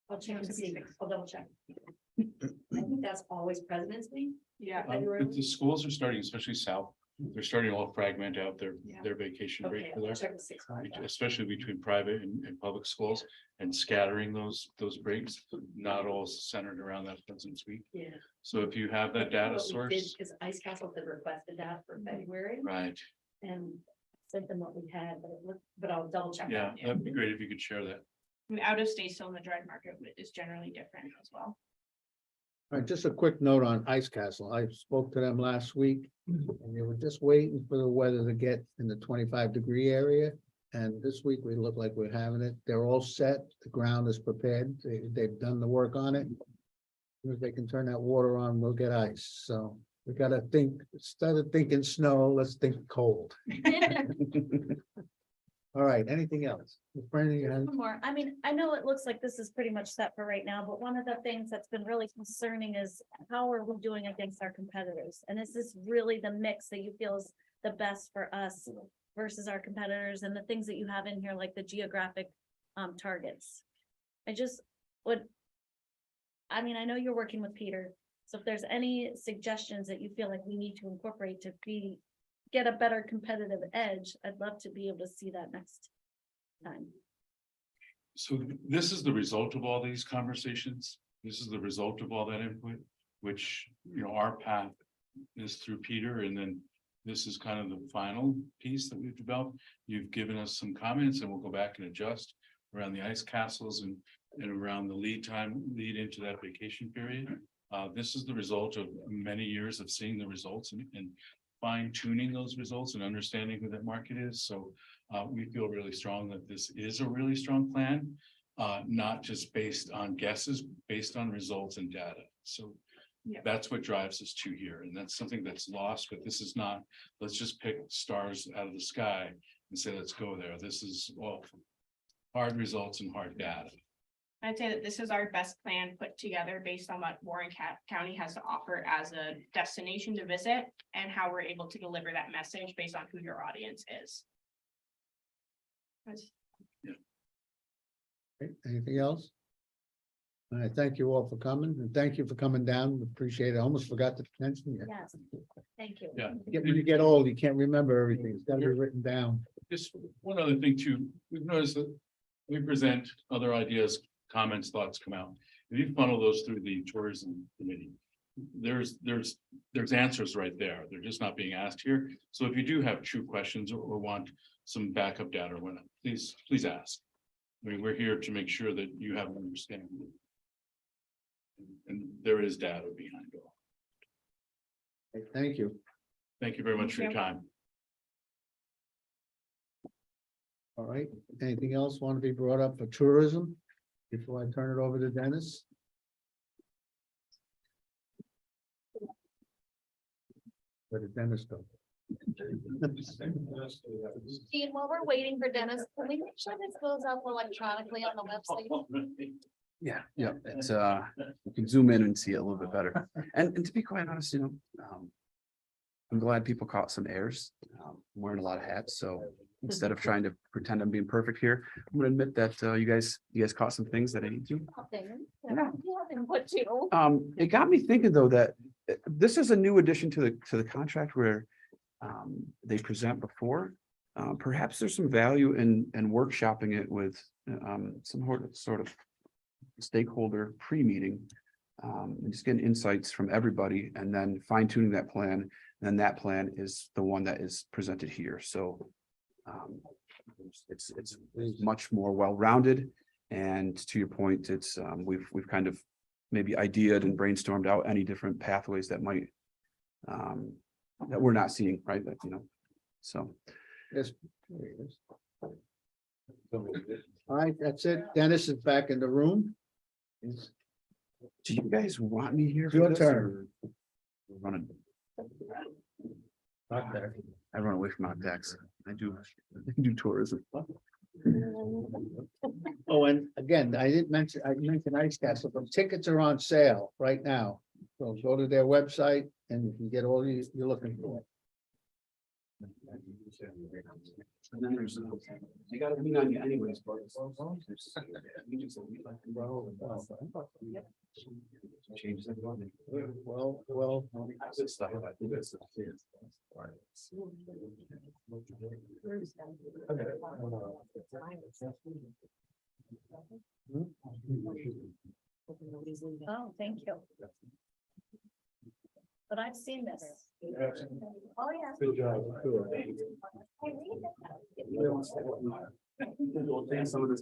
Speaker 11: I'll check and see, I'll double check. I think that's always President's Week.
Speaker 8: Yeah.
Speaker 10: If the schools are starting, especially south, they're starting to all fragment out their vacation break
Speaker 11: Okay,
Speaker 10: for
Speaker 11: I'll
Speaker 10: there.
Speaker 11: check the 6 Flags.
Speaker 10: Especially between private and public schools and scattering those breaks, not all centered around that President's Week.
Speaker 11: Yeah.
Speaker 10: So if you have that data source,
Speaker 11: Because Ice Castle had requested that for February
Speaker 10: right,
Speaker 11: and sent them what we had, but I'll double check.
Speaker 10: yeah,
Speaker 11: that.
Speaker 10: that'd be great if you could share that.
Speaker 8: And out of state still in the dry market is generally different as well.
Speaker 1: All right, just a quick note on Ice Castle. I spoke to them last week. And they were just waiting for the weather to get in the 25-degree area. And this week we look like we're having it. They're all set. The ground is prepared. They've done the work on it. If they can turn that water on, we'll get ice. So we gotta think, instead of thinking snow, let's think cold. All right, anything else? Brandon, you had-
Speaker 13: One more. I mean, I know it looks like this is pretty much set for right now, but one of the things that's been really concerning is how are we doing against our competitors? And is this really the mix that you feel is the best for us versus our competitors and the things that you have in here, like the geographic targets? I just would, I mean, I know you're working with Peter, so if there's any suggestions that you feel like we need to incorporate to get a better competitive edge, I'd love to be able to see that next time.
Speaker 10: So this is the result of all these conversations. This is the result of all that input, which, you know, our path is through Peter, and then this is kind of the final piece that we've developed. You've given us some comments, and we'll go back and adjust around the ice castles and around the lead into that vacation period. This is the result of many years of seeing the results and fine tuning those results and understanding who that market is. So we feel really strong that this is a really strong plan, not just based on guesses, based on results and data. So that's what drives us to here. And that's something that's lost, but this is not, let's just pick stars out of the sky and say, let's go there. This is all hard results and hard data.
Speaker 8: I'd say that this is our best plan put together based on what Warren County has to offer as a destination to visit and how we're able to deliver that message based on who your audience is.
Speaker 1: Okay, anything else? All right, thank you all for coming, and thank you for coming down. Appreciate it. I almost forgot to mention you.
Speaker 13: Yes, thank you.
Speaker 10: Yeah.
Speaker 1: When you get old, you can't remember everything. It's gotta be written down.
Speaker 10: Just one other thing too, we've noticed that we present other ideas, comments, thoughts come out. If you funnel those through the tourism committee, there's answers right there. They're just not being asked here. So if you do have true questions or want some backup data or whatnot, please ask. I mean, we're here to make sure that you have an understanding. And there is data behind it all.
Speaker 1: Okay, thank you.
Speaker 10: Thank you very much for your time.
Speaker 1: All right, anything else want to be brought up for tourism before I turn it over to Dennis? Where did Dennis go?
Speaker 4: Dean, while we're waiting for Dennis, can we make sure this goes up electronically on the website?
Speaker 7: Yeah, it's you can zoom in and see it a little bit better. And to be quite honest, you know, I'm glad people caught some airs. I'm wearing a lot of hats, so instead of trying to pretend I'm being perfect here, I'm gonna admit that you guys caught some things that I need to. Yeah.
Speaker 4: Input too.
Speaker 7: It got me thinking though that this is a new addition to the contract where they present before. Perhaps there's some value in workshopping it with some sort of stakeholder pre-meeting. And just getting insights from everybody and then fine tuning that plan. And then that plan is the one that is presented here. So it's much more well-rounded. And to your point, it's we've kind of maybe ideated and brainstormed out any different pathways that might that we're not seeing, right? That, you know, so.
Speaker 1: Yes. All right, that's it. Dennis is back in the room.
Speaker 7: Do you guys want me here?
Speaker 1: Your
Speaker 7: for this,
Speaker 1: turn.
Speaker 7: or running?
Speaker 1: Not there.
Speaker 7: I run away from objects. I do tourism.
Speaker 1: Oh, and again, I mentioned Ice Castle, but tickets are on sale right now. So go to their website and you can get all you're looking for.
Speaker 7: And then there's, I gotta lean on you anyways, but. Changes.
Speaker 1: Well.
Speaker 7: Good stuff. Good stuff.
Speaker 13: Oh, thank you. But I've seen this. Oh, yeah.
Speaker 3: Good job.
Speaker 13: I read it.
Speaker 7: we'll take some of this.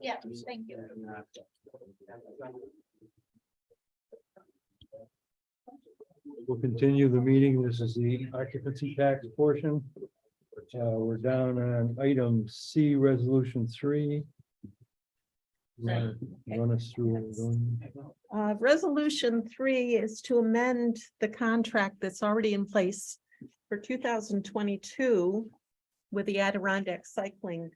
Speaker 4: Yeah, thank you.
Speaker 3: We'll continue the meeting. This is the occupancy tax portion. We're down on item C, resolution 3. Run us through what we're doing.
Speaker 2: Resolution 3 is to amend the contract that's already in place for 2022 with the Adirondack Cycling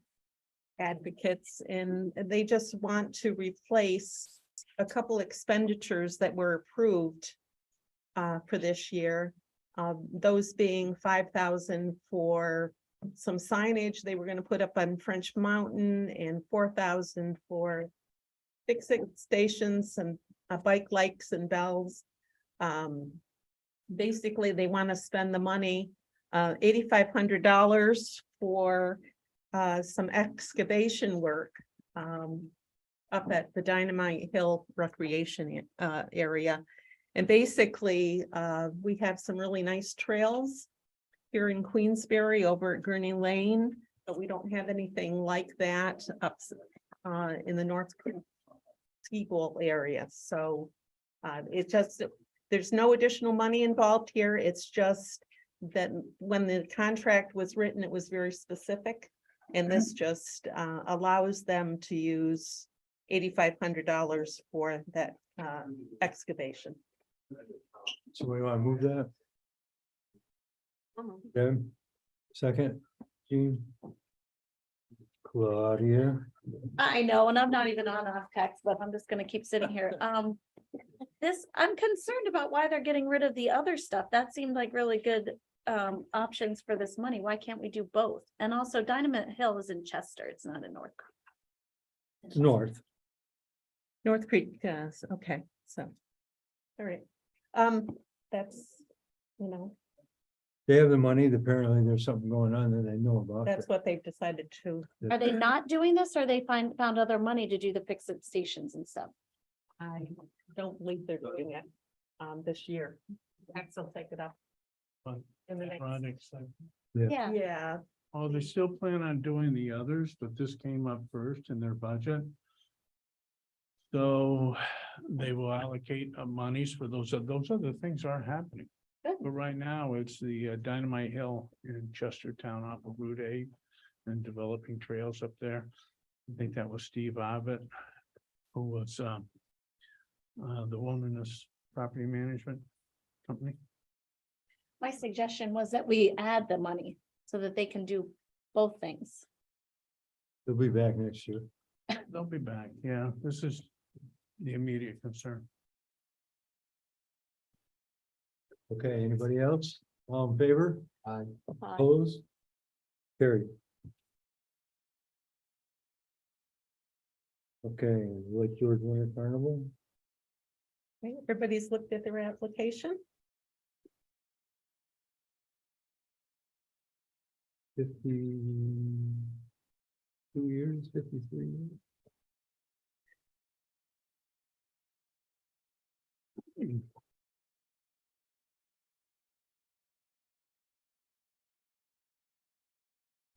Speaker 2: Advocates, and they just want to replace a couple expenditures that were approved for this year. Those being 5,000 for some signage they were going to put up on French Mountain, and 4,000 for fixing stations and bike lights and bells. Basically, they want to spend the money, $8,500 for some excavation work up at the Dynamite Hill Recreation area. And basically, we have some really nice trails here in Queensbury over at Gurney Lane, but we don't have anything like that up in the North Ski Bowl area. So it just, there's no additional money involved here. It's just that when the contract was written, it was very specific. And this just allows them to use $8,500 for that excavation.
Speaker 3: So we want to move that? Deb? Second, Jean? Claudia?
Speaker 13: I know, and I'm not even on text, but I'm just gonna keep sitting here. I'm concerned about why they're getting rid of the other stuff. That seemed like really good options for this money. Why can't we do both? And also Dynamite Hill is in Chester. It's not in North.
Speaker 3: It's north.
Speaker 2: North Creek, yes, okay, so. All right, that's, you know,
Speaker 3: They have the money. Apparently there's something going on that they know about.
Speaker 2: that's what they've decided to.
Speaker 13: Are they not doing this, or they found other money to do the fix-it stations and stuff?
Speaker 2: I don't believe they're doing it this year. Perhaps they'll take it up. In the next.
Speaker 13: Yeah.
Speaker 2: Yeah,
Speaker 1: Oh, they still plan on doing the others, but this came up first in their budget. So they will allocate monies for those other things are happening.
Speaker 13: Good.
Speaker 1: But right now, it's the Dynamite Hill in Chestertown off of Route 8 and developing trails up there. I think that was Steve Abbott, who was the Wilderness Property Management Company.
Speaker 13: My suggestion was that we add the money so that they can do both things.
Speaker 3: They'll be back next year.
Speaker 1: They'll be back. Yeah, this is the immediate concern.
Speaker 3: Okay, anybody else? All in favor?
Speaker 2: Aye.
Speaker 3: Opposed? Carried. Okay, Lake George Winter Carnival.
Speaker 2: Okay, everybody's looked at their application.
Speaker 3: 52 years, 53 years.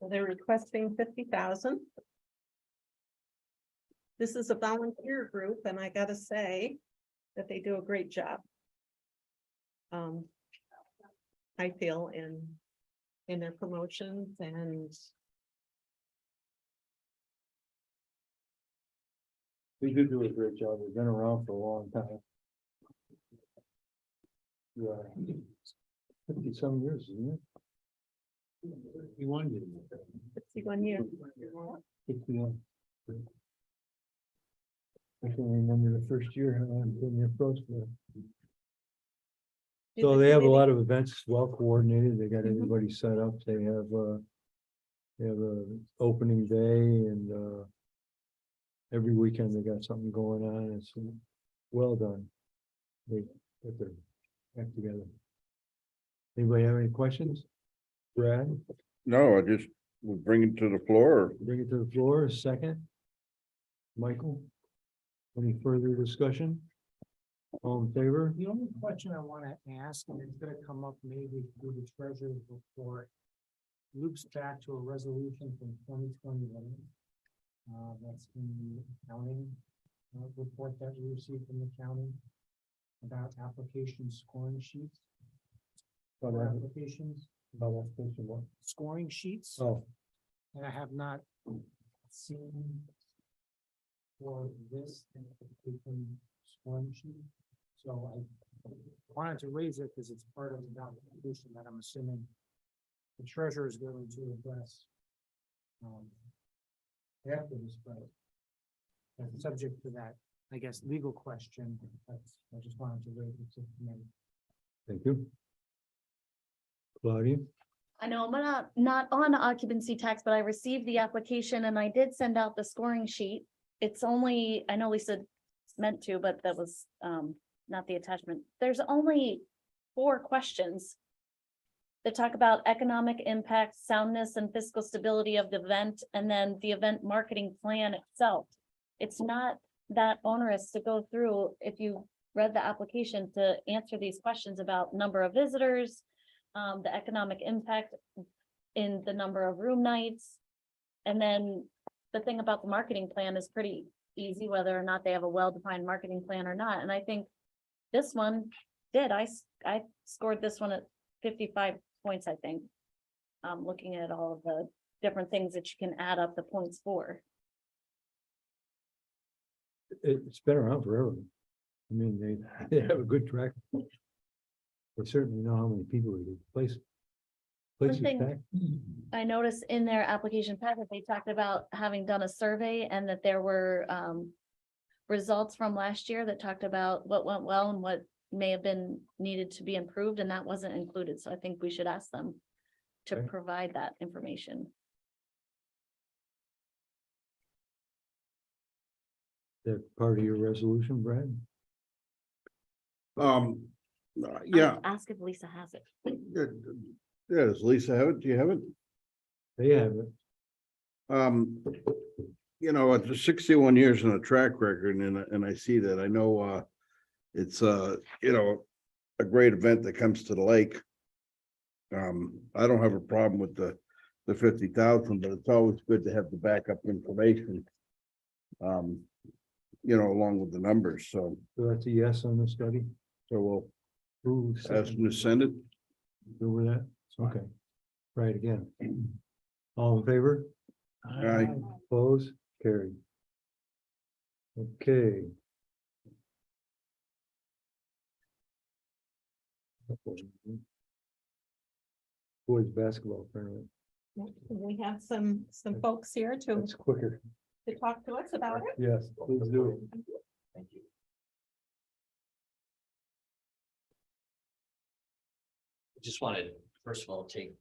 Speaker 2: So they're requesting 50,000. This is a volunteer group, and I gotta say that they do a great job. I feel in their promotions and
Speaker 3: They do do a great job. They've been around for a long time. Yeah. 50-some years, isn't it? 51 years.
Speaker 2: 61 years.
Speaker 3: 51. I can remember the first year I've been there close to. So they have a lot of events well coordinated. They got everybody set up. They have a opening day and every weekend they got something going on. It's well done. They put their act together. Anybody have any questions? Brad,
Speaker 5: No, I just will bring it to the floor.
Speaker 3: bring it to the floor. A second. Michael, Any further discussion? All in favor?
Speaker 14: The only question I want to ask, and it's gonna come up maybe through the treasurer's report, loops back to a resolution from 2021. That's in the accounting report that we received from the county about application scoring sheets. For applications, scoring sheets,
Speaker 3: Oh,
Speaker 14: and I have not seen for this application scoring sheet. So I wanted to raise it because it's part of the documentation that I'm assuming the treasurer is going to address after this, but subject to that, I guess, legal question, I just wanted to raise it to the committee.
Speaker 3: thank you. Claudia?
Speaker 13: I know I'm not on occupancy tax, but I received the application and I did send out the scoring sheet. It's only, I know Lisa meant to, but that was not the attachment. There's only 4 questions that talk about economic impact, soundness, and fiscal stability of the event, and then the event marketing plan itself. It's not that onerous to go through, if you read the application, to answer these questions about number of visitors, the economic impact in the number of room nights. And then the thing about the marketing plan is pretty easy, whether or not they have a well-defined marketing plan or not. And I think this one did. I scored this one at 55 points, I think. Looking at all of the different things that you can add up the points for.
Speaker 3: It's been around forever. I mean, they have a good track. They certainly know how many people they place. Places
Speaker 13: thing-
Speaker 3: back.
Speaker 13: I noticed in their application packet, they talked about having done a survey and that there were results from last year that talked about what went well and what may have been needed to be improved, and that wasn't included. So I think we should ask them to
Speaker 3: Okay.
Speaker 13: provide that information.
Speaker 3: That part of your resolution, Brad?
Speaker 5: Yeah,
Speaker 13: Ask if Lisa has it.
Speaker 5: yeah, does Lisa have it? Do you have it?
Speaker 3: They have it.
Speaker 5: You know, it's 61 years in a track record, and I see that. I know it's you know, a great event that comes to the lake. I don't have a problem with the 50,000, but it's always good to have the backup information. You know, along with the numbers, so
Speaker 3: So that's a yes on the study.
Speaker 5: we'll
Speaker 3: Who
Speaker 5: ask them
Speaker 3: seconded
Speaker 5: to send it.
Speaker 3: over that? Okay. Try it again. All in favor?
Speaker 5: Aye.
Speaker 3: Opposed? Carried. Okay. Boys basketball tournament.
Speaker 2: We have some folks here to
Speaker 3: That's quicker.
Speaker 2: talk to us about it.
Speaker 3: Yes, please do.
Speaker 12: Thank you.
Speaker 15: Just wanted, first of all, take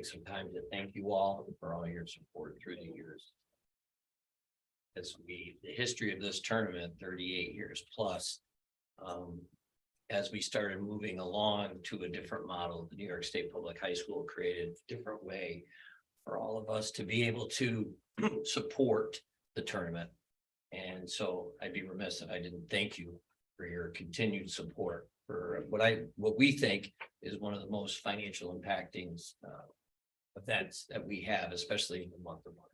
Speaker 15: some time to thank you all for all your support through the years. The history of this tournament, 38 years plus, as we started moving along to a different model, the New York State Public High School created a different way for all of us to be able to support the tournament. And so I'd be remiss if I didn't thank you for your continued support for what we think is one of the most financial impacting events that we have, especially in the month of March.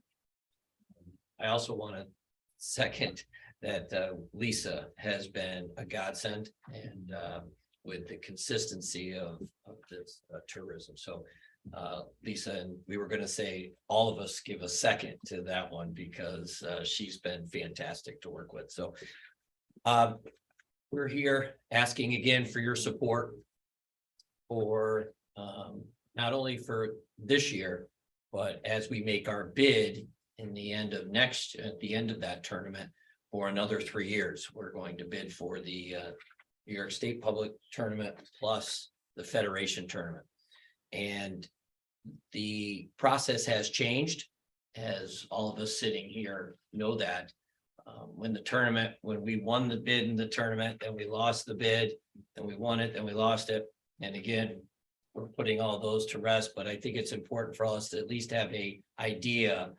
Speaker 15: I also want to second that Lisa has been a godsend, and with the consistency of this tourism. So Lisa, and we were going to say all of us give a second to that one because she's been fantastic to work with. So we're here asking again for your support for not only for this year, but as we make our bid at the end of that tournament for another 3 years. We're going to bid for the New York State Public Tournament plus the Federation Tournament. And the process has changed, as all of us sitting here know that. When we won the bid in the tournament, then we lost the bid, then we won it, then we lost it. And again, we're putting all those to rest, but I think it's important for us to at least have an idea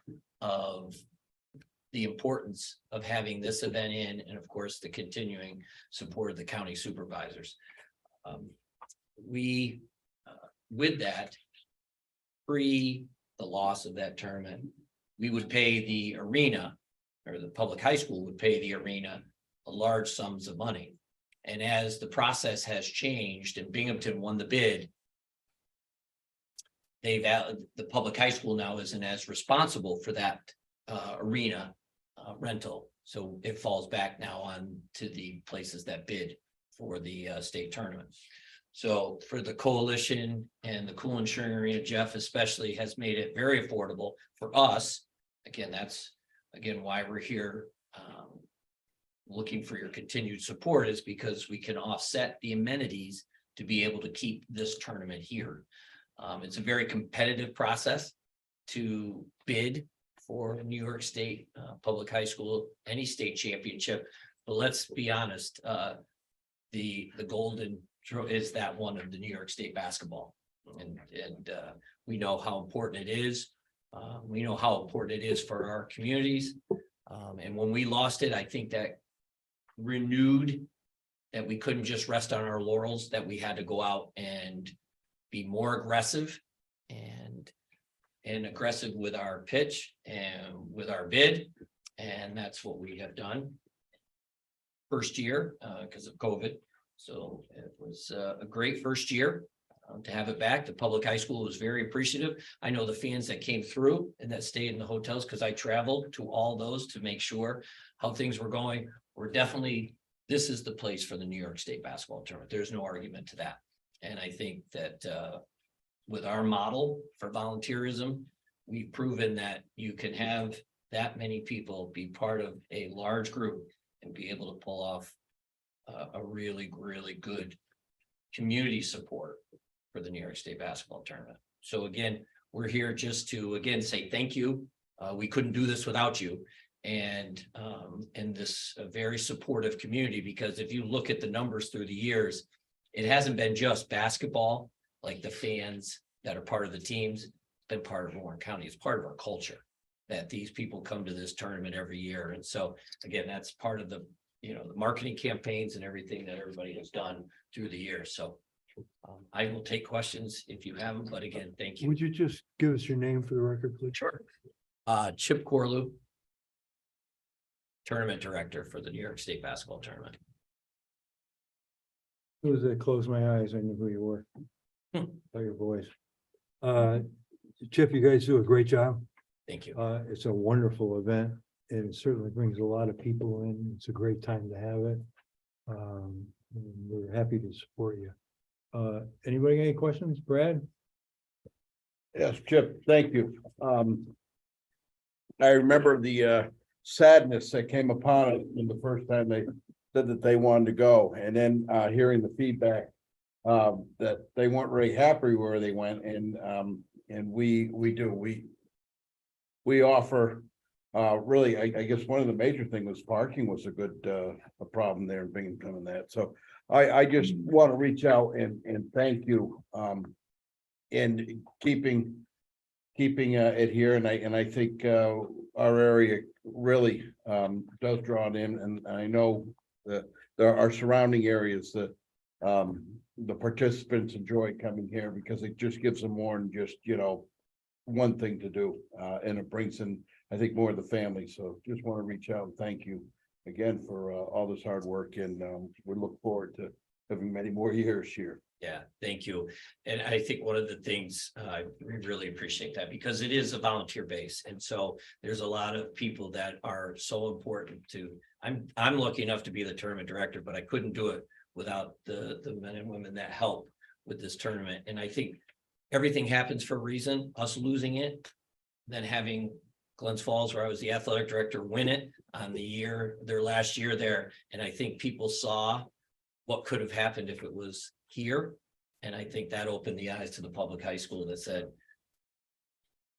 Speaker 15: of the importance of having this event in, and of course, the continuing support of the county supervisors. We, with that, pre the loss of that tournament, we would pay the arena, or the public high school would pay the arena a large sums of money. And as the process has changed and Binghamton won the bid, the public high school now isn't as responsible for that arena rental. So it falls back now on to the places that bid for the state tournament. So for the coalition and the Cool Insuring Arena, Jeff especially has made it very affordable for us. Again, that's why we're here. Looking for your continued support is because we can offset the amenities to be able to keep this tournament here. It's a very competitive process to bid for New York State public high school, any state championship. But let's be honest, the golden is that one of the New York State basketball, and we know how important it is. We know how important it is for our communities. And when we lost it, I think that renewed that we couldn't just rest on our laurels, that we had to go out and be more aggressive and aggressive with our pitch and with our bid. And that's what we have done. First year, because of COVID. So it was a great first year to have it back. The public high school was very appreciative. I know the fans that came through and that stayed in the hotels, because I traveled to all those to make sure how things were going. We're definitely, this is the place for the New York State basketball tournament. There's no argument to that. And I think that with our model for volunteerism, we've proven that you can have that many people be part of a large group and be able to pull off a really, really good community support for the New York State basketball tournament. So again, we're here just to, again, say thank you. We couldn't do this without you. And this very supportive community, because if you look at the numbers through the years, it hasn't been just basketball, like the fans that are part of the teams, it's been part of Warren County. It's part of our culture that these people come to this tournament every year. And so again, that's part of the, the marketing campaigns and everything that everybody has done through the years. So I will take questions if you have them, but again, thank you.
Speaker 3: Would you just give us your name for the record, please?
Speaker 15: Sure. Chip Corlew, tournament director for the New York State basketball tournament.
Speaker 3: As soon as I closed my eyes, I knew who you were. By your voice. Chip, you guys do a great job.
Speaker 15: Thank you.
Speaker 3: It's a wonderful event, and it certainly brings a lot of people in. It's a great time to have it. And we're happy to support you. Anybody got any questions? Brad?
Speaker 5: Yes, Chip, thank you. I remember the sadness that came upon it when the first time they said that they wanted to go, and then hearing the feedback that they weren't very happy where they went, and we offer really, I guess one of the major things was parking was a good a problem there in Binghamton and that. So I just want to reach out and thank you in keeping it here, and I think our area really does draw it in, and I know that there are surrounding areas that the participants enjoy coming here because it just gives them more than just one thing to do, and it brings in, I think, more of the family. So just want to reach out and thank you again for all this hard work, and we look forward to having many more years here.
Speaker 15: Yeah, thank you. And I think one of the things, we really appreciate that because it is a volunteer base. And so there's a lot of people that are so important to, I'm lucky enough to be the tournament director, but I couldn't do it without the men and women that help with this tournament. And I think everything happens for a reason. Us losing it, then having Glens Falls, where I was the athletic director, win it on their last year there. And I think people saw what could have happened if it was here. And I think that opened the eyes to the public high school that said,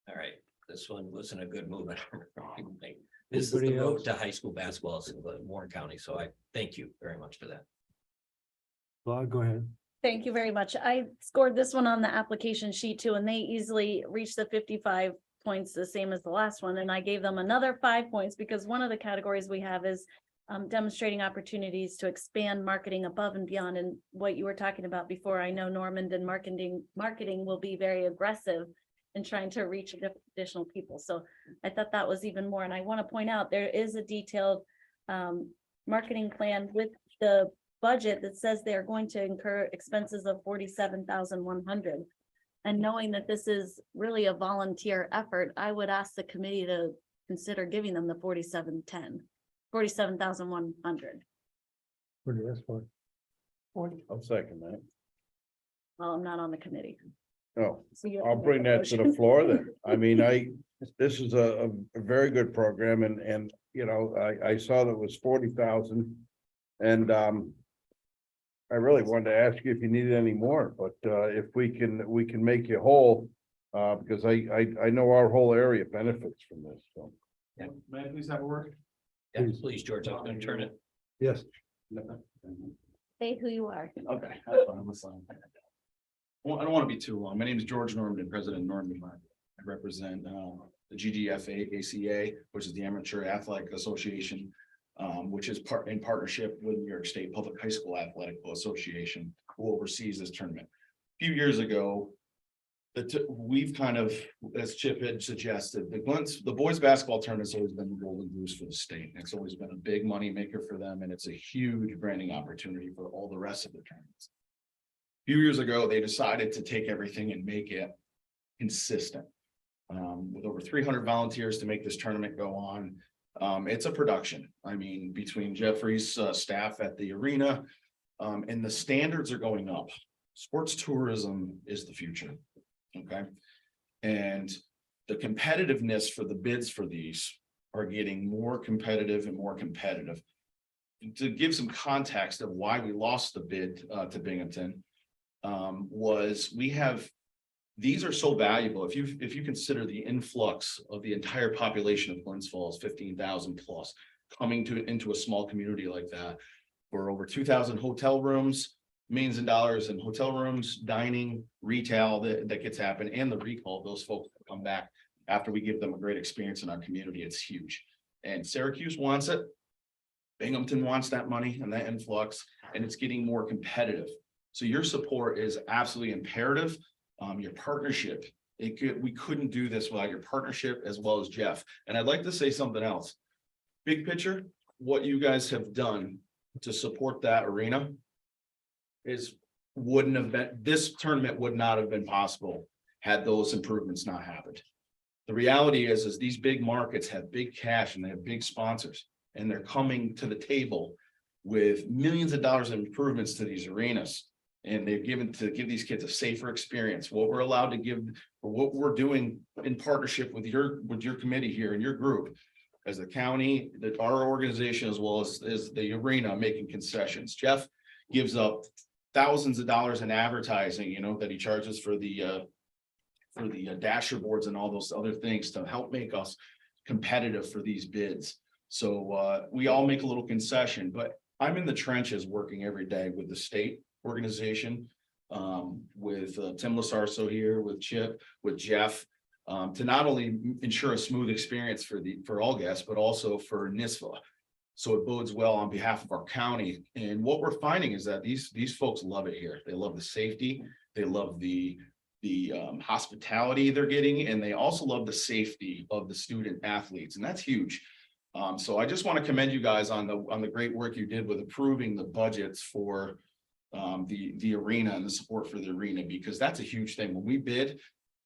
Speaker 15: all right, this one wasn't a good move. This is the road to high school basketball in Warren County. So I thank you very much for that.
Speaker 3: Well, go ahead.
Speaker 13: Thank you very much. I scored this one on the application sheet too, and they easily reached the 55 points, the same as the last one, and I gave them another 5 points because one of the categories we have is demonstrating opportunities to expand marketing above and beyond. And what you were talking about before, I know Normand and marketing will be very aggressive in trying to reach additional people. So I thought that was even more. And I want to point out, there is a detailed marketing plan with the budget that says they're going to incur expenses of 47,100. And knowing that this is really a volunteer effort, I would ask the committee to consider giving them the 47,100.
Speaker 3: What do you ask for?
Speaker 5: I'll second that.
Speaker 13: Well, I'm not on the committee.
Speaker 5: Oh,
Speaker 13: So you have
Speaker 5: I'll
Speaker 13: to make
Speaker 5: bring
Speaker 13: a
Speaker 5: that to the
Speaker 13: motion.
Speaker 5: floor then. I mean, this is a very good program and, you know, I saw that it was 40,000. And, I really wanted to ask you if you needed any more, but, if we can make you whole, because I know our whole area benefits from this, so.
Speaker 15: Yeah.
Speaker 3: May I please have a word?
Speaker 15: Yeah, please, George, I'm gonna turn it.
Speaker 3: Yes.
Speaker 13: Say who you are.
Speaker 16: Okay, that's fine, I'm listening. Well, I don't want to be too long. My name is George Norman, President of Norman. I represent the GGFA ACA, which is the Amateur Athletic Association, which is in partnership with New York State Public High School Athletic Association, who oversees this tournament. A few years ago, we've kind of, as Chip had suggested, the boys basketball tournament has always been the golden goose for the state. It's always been a big money maker for them, and it's a huge branding opportunity for all the rest of the tournaments. A few years ago, they decided to take everything and make it consistent. With over 300 volunteers to make this tournament go on. It's a production. I mean, between Jeffrey's staff at the arena, and the standards are going up. Sports tourism is the future. Okay. And the competitiveness for the bids for these are getting more competitive and more competitive. To give some context of why we lost the bid to Binghamton, these are so valuable. If you consider the influx of the entire population of Glens Falls, 15,000 plus, coming into a small community like that, for over 2,000 hotel rooms, millions of dollars in hotel rooms, dining, retail that gets happened, and the recall of those folks that come back after we give them a great experience in our community. It's huge. And Syracuse wants it. Binghamton wants that money and that influx, and it's getting more competitive. So your support is absolutely imperative. Your partnership, we couldn't do this without your partnership as well as Jeff. And I'd like to say something else. Big picture, what you guys have done to support that arena this tournament would not have been possible had those improvements not happened. The reality is these big markets have big cash and they have big sponsors, and they're coming to the table with millions of dollars in improvements to these arenas. And they've given to give these kids a safer experience. What we're allowed to give, or what we're doing in partnership with your committee here and your group, as the county, our organization, as well as the arena, making concessions. Jeff gives up thousands of dollars in advertising, you know, that he charges for the dasher boards and all those other things to help make us competitive for these bids. So we all make a little concession, but I'm in the trenches working every day with the state organization, with Tim Lasarso here, with Chip, with Jeff, to not only ensure a smooth experience for all guests, but also for NISFA. So it bodes well on behalf of our county. And what we're finding is that these folks love it here. They love the safety, they love the hospitality they're getting, and they also love the safety of the student athletes, and that's huge. So I just want to commend you guys on the great work you did with approving the budgets for the arena and the support for the arena, because that's a huge thing. When we bid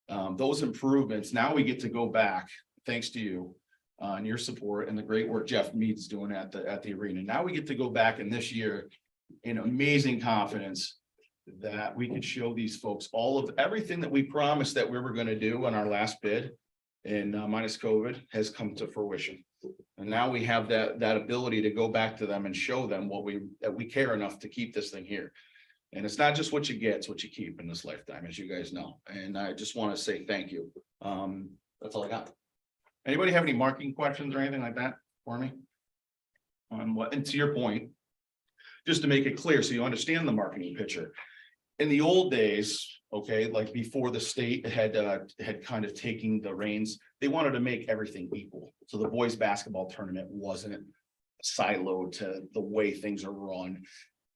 Speaker 16: those improvements, now we get to go back, thanks to you and your support and the great work Jeff Mead's doing at the arena. Now we get to go back in this year in amazing confidence that we could show these folks all of everything that we promised that we were going to do on our last bid, and minus COVID has come to fruition. And now we have that ability to go back to them and show them that we care enough to keep this thing here. And it's not just what you get, it's what you keep in this lifetime, as you guys know. And I just want to say thank you. That's all I got. Anybody have any marketing questions or anything like that for me? And to your point, just to make it clear so you understand the marketing picture. In the old days, Okay, like before the state had kind of taken the reins, they wanted to make everything equal. So the boys basketball tournament wasn't siloed to the way things are run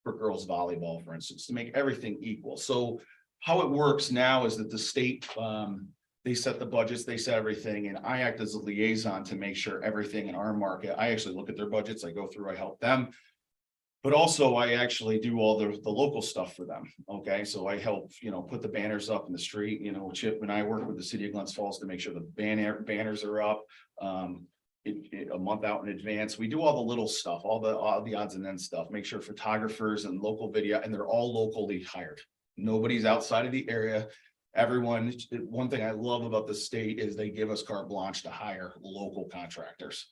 Speaker 16: for girls volleyball, for instance, to make everything equal. So how it works now is that the state, they set the budgets, they set everything, and I act as a liaison to make sure everything in our market, I actually look at their budgets, I go through, I help them. But also I actually do all the local stuff for them. Okay, so I help, put the banners up in the street, Chip and I work with the city of Glens Falls to make sure the banners are up. A month out in advance. We do all the little stuff, all the odds and ends stuff, make sure photographers and local video, and they're all locally hired. Nobody's outside of the area. Everyone, one thing I love about the state is they give us carte blanche to hire local contractors.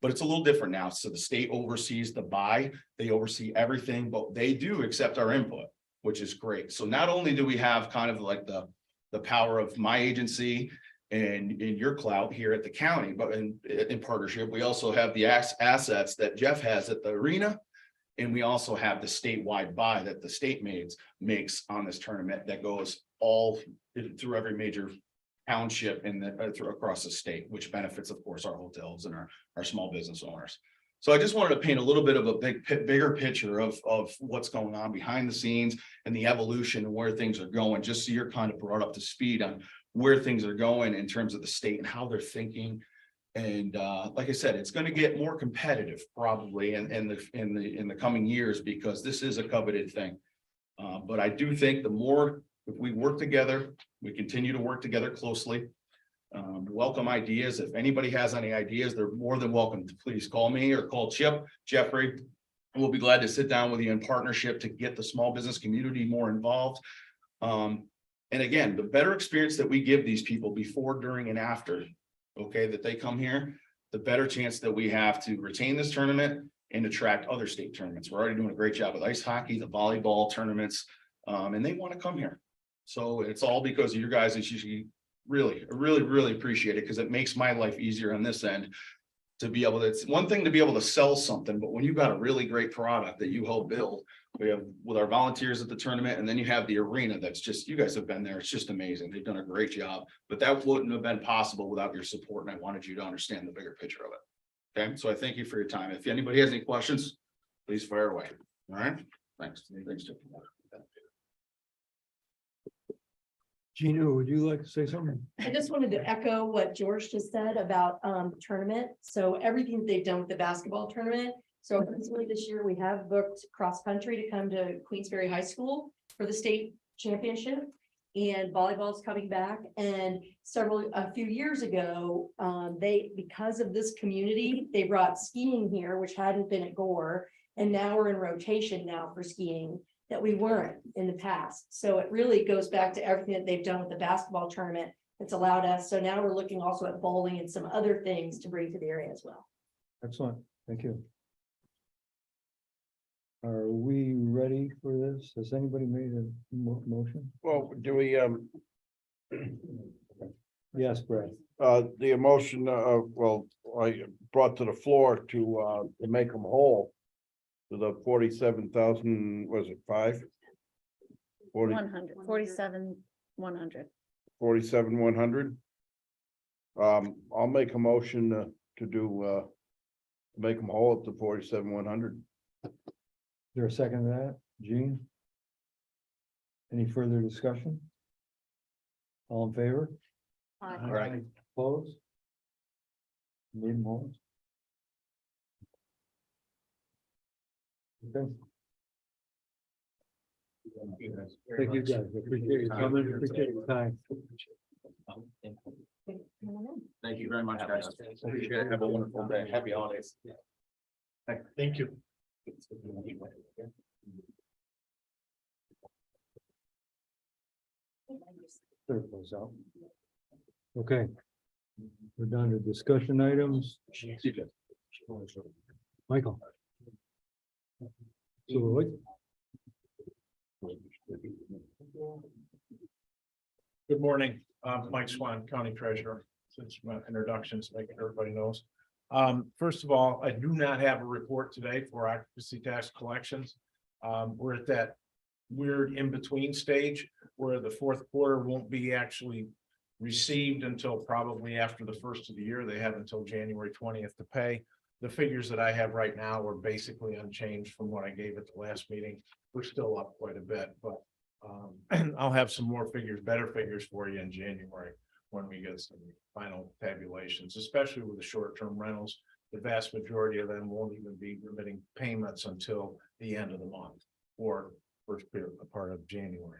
Speaker 16: But it's a little different now. So the state oversees the buy, they oversee everything, but they do accept our input, which is great. So not only do we have kind of like the power of my agency and in your clout here at the county, but in partnership, we also have the assets that Jeff has at the arena. And we also have the statewide buy that the state makes on this tournament that goes all through every major township and across the state, which benefits, of course, our hotels and our small business owners. So I just wanted to paint a little bit of a bigger picture of what's going on behind the scenes and the evolution and where things are going, just so you're kind of brought up to speed on where things are going in terms of the state and how they're thinking. And like I said, it's going to get more competitive probably in the coming years, because this is a coveted thing. But I do think the more, if we work together, we continue to work together closely, welcome ideas. If anybody has any ideas, they're more than welcome to please call me or call Jeffrey. We'll be glad to sit down with you in partnership to get the small business community more involved. And again, the better experience that we give these people before, during, and after, okay, that they come here, the better chance that we have to retain this tournament and attract other state tournaments. We're already doing a great job with ice hockey, the volleyball tournaments, and they want to come here. So it's all because of your guys, and you really appreciate it, because it makes my life easier on this end to be able to, it's one thing to be able to sell something, but when you've got a really great product that you help build, we have with our volunteers at the tournament, and then you have the arena that's just, you guys have been there. It's just amazing. They've done a great job, but that wouldn't have been possible without your support. And I wanted you to understand the bigger picture of it. Okay. So I thank you for your time. If anybody has any questions, please fire away. All right. Thanks. Thanks, Jeff.
Speaker 3: Gina, would you like to say something?
Speaker 17: I just wanted to echo what George just said about the tournament. So everything that they've done with the basketball tournament. So recently this year, we have booked cross country to come to Queensberry High School for the state championship. And volleyball is coming back. And a few years ago, because of this community, they brought skiing here, which hadn't been at Gore. And now we're in rotation now for skiing that we weren't in the past. So it really goes back to everything that they've done with the basketball tournament that's allowed us. So now we're looking also at bowling and some other things to bring to the area as well.
Speaker 3: Excellent. Thank you. Are we ready for this? Has anybody made a motion?
Speaker 5: Well, do we,
Speaker 3: Yes, Brad.
Speaker 5: the emotion, well, I brought to the floor to make them whole. To the 47,000, was it 5?
Speaker 13: 47, 100.
Speaker 5: 47,100. I'll make a motion to do, make them whole up to 47,100.
Speaker 3: Is there a second to that? Gene? Any further discussion? All in favor?
Speaker 5: All right.
Speaker 3: Opposed? Need more? Okay. Thank you guys. Appreciate you coming. Appreciate your time.
Speaker 16: Thank you very much, guys. Appreciate it. Have a wonderful day. Happy holidays. Thank you.
Speaker 3: There it goes out. Okay. We're down to discussion items. Michael. So, what?
Speaker 18: Good morning, Mike Swan, County Treasurer, since my introductions, making everybody knows. First of all, I do not have a report today for occupancy tax collections. We're at that weird in-between stage where the fourth quarter won't be actually received until probably after the first of the year. They have until January 20th to pay. The figures that I have right now are basically unchanged from what I gave at the last meeting. We're still up quite a bit, but I'll have some more figures, better figures for you in January when we get some final tabulations, especially with the short-term rentals. The vast majority of them won't even be remitting payments until the end of the month or first part of January.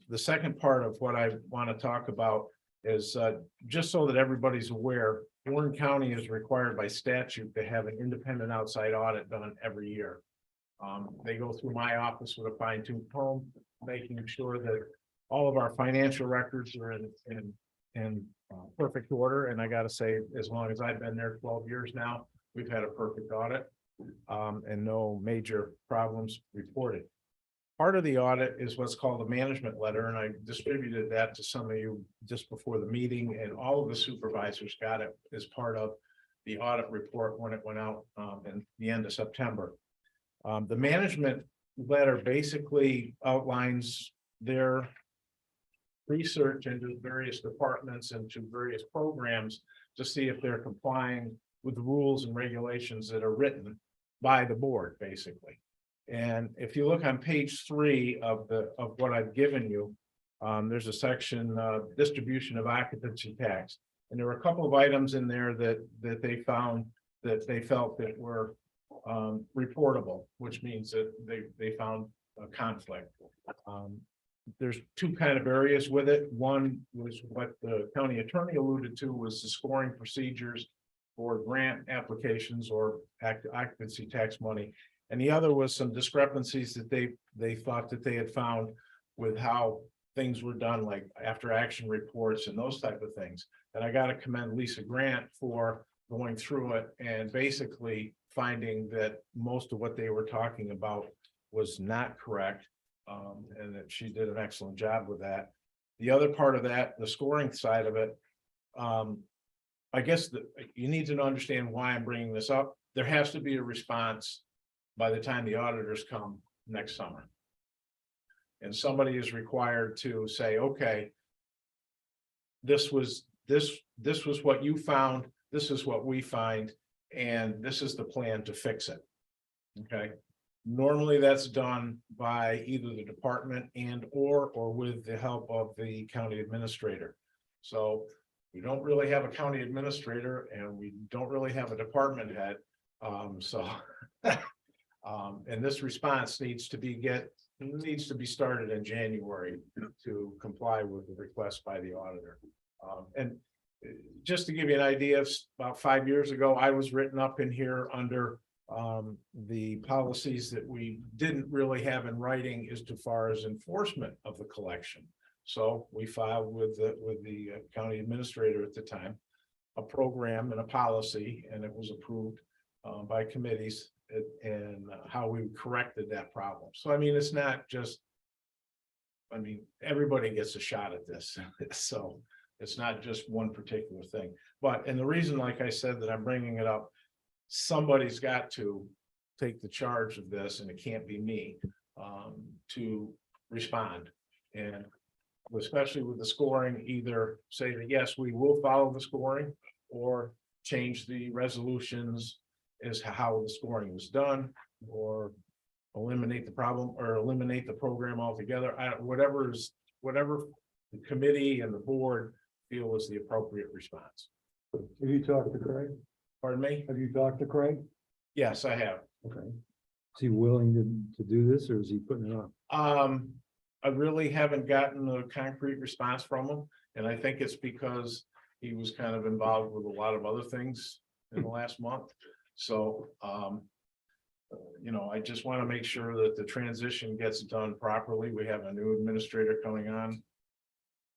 Speaker 18: The second part of what I want to talk about is just so that everybody's aware, Warren County is required by statute to have an independent outside audit done every year. They go through my office with a fine-tooth comb, making sure that all of our financial records are in perfect order. And I got to say, as long as I've been there 12 years now, we've had a perfect audit and no major problems reported. Part of the audit is what's called a management letter, and I distributed that to some of you just before the meeting, and all of the supervisors got it as part of the audit report when it went out in the end of September. The management letter basically outlines their research into various departments and to various programs to see if they're complying with the rules and regulations that are written by the board, basically. And if you look on page 3 of what I've given you, there's a section, distribution of occupancy tax. And there were a couple of items in there that they found that they felt that were reportable, which means that they found a conflict. There's two kind of areas with it. One was what the county attorney alluded to, was the scoring procedures for grant applications or occupancy tax money. And the other was some discrepancies that they thought that they had found with how things were done, like after action reports and those type of things. And I got to commend Lisa Grant for going through it and basically finding that most of what they were talking about was not correct. And that she did an excellent job with that. The other part of that, the scoring side of it, I guess that you need to understand why I'm bringing this up. There has to be a response by the time the auditors come next summer. And somebody is required to say, okay, this was what you found, this is what we find, and this is the plan to fix it. Okay. Normally that's done by either the department and or with the help of the county administrator. So we don't really have a county administrator and we don't really have a department head. And this response needs to be started in January to comply with the request by the auditor. And just to give you an idea, about 5 years ago, I was written up in here under the policies that we didn't really have in writing as far as enforcement of the collection. So we filed with the county administrator at the time a program and a policy, and it was approved by committees and how we corrected that problem. So I mean, it's not just, I mean, everybody gets a shot at this. So it's not just one particular thing. But, and the reason, like I said, that I'm bringing it up, somebody's got to take the charge of this, and it can't be me, to respond. And especially with the scoring, either say that, yes, we will follow the scoring, or change the resolutions as how the scoring was done, or eliminate the problem or eliminate the program altogether. Whatever the committee and the board feel is the appropriate response.
Speaker 3: Have you talked to Craig?
Speaker 18: Pardon me?
Speaker 3: Have you talked to Craig?
Speaker 18: Yes, I have.
Speaker 3: Okay. Is he willing to do this, or is he putting it off?
Speaker 18: I really haven't gotten a concrete response from him, and I think it's because he was kind of involved with a lot of other things in the last month. So, you know, I just want to make sure that the transition gets done properly. We have a new administrator coming on.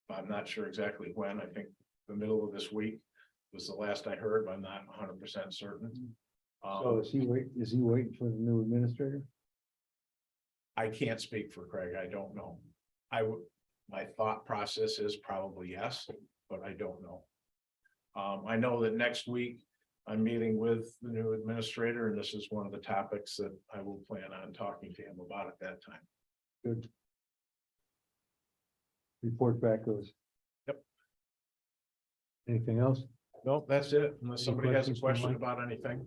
Speaker 18: I'm not sure exactly when. I think the middle of this week was the last I heard, but I'm not 100% certain.
Speaker 3: So is he waiting for the new administrator?
Speaker 18: I can't speak for Craig. I don't know. My thought process is probably yes, but I don't know. I know that next week I'm meeting with the new administrator, and this is one of the topics that I will plan on talking to him about at that time.
Speaker 3: Good. Report back goes.
Speaker 18: Yep.
Speaker 3: Anything else?
Speaker 18: Nope, that's it, unless
Speaker 3: Any
Speaker 18: somebody has a
Speaker 3: questions from
Speaker 18: question
Speaker 3: Mike?
Speaker 18: about anything.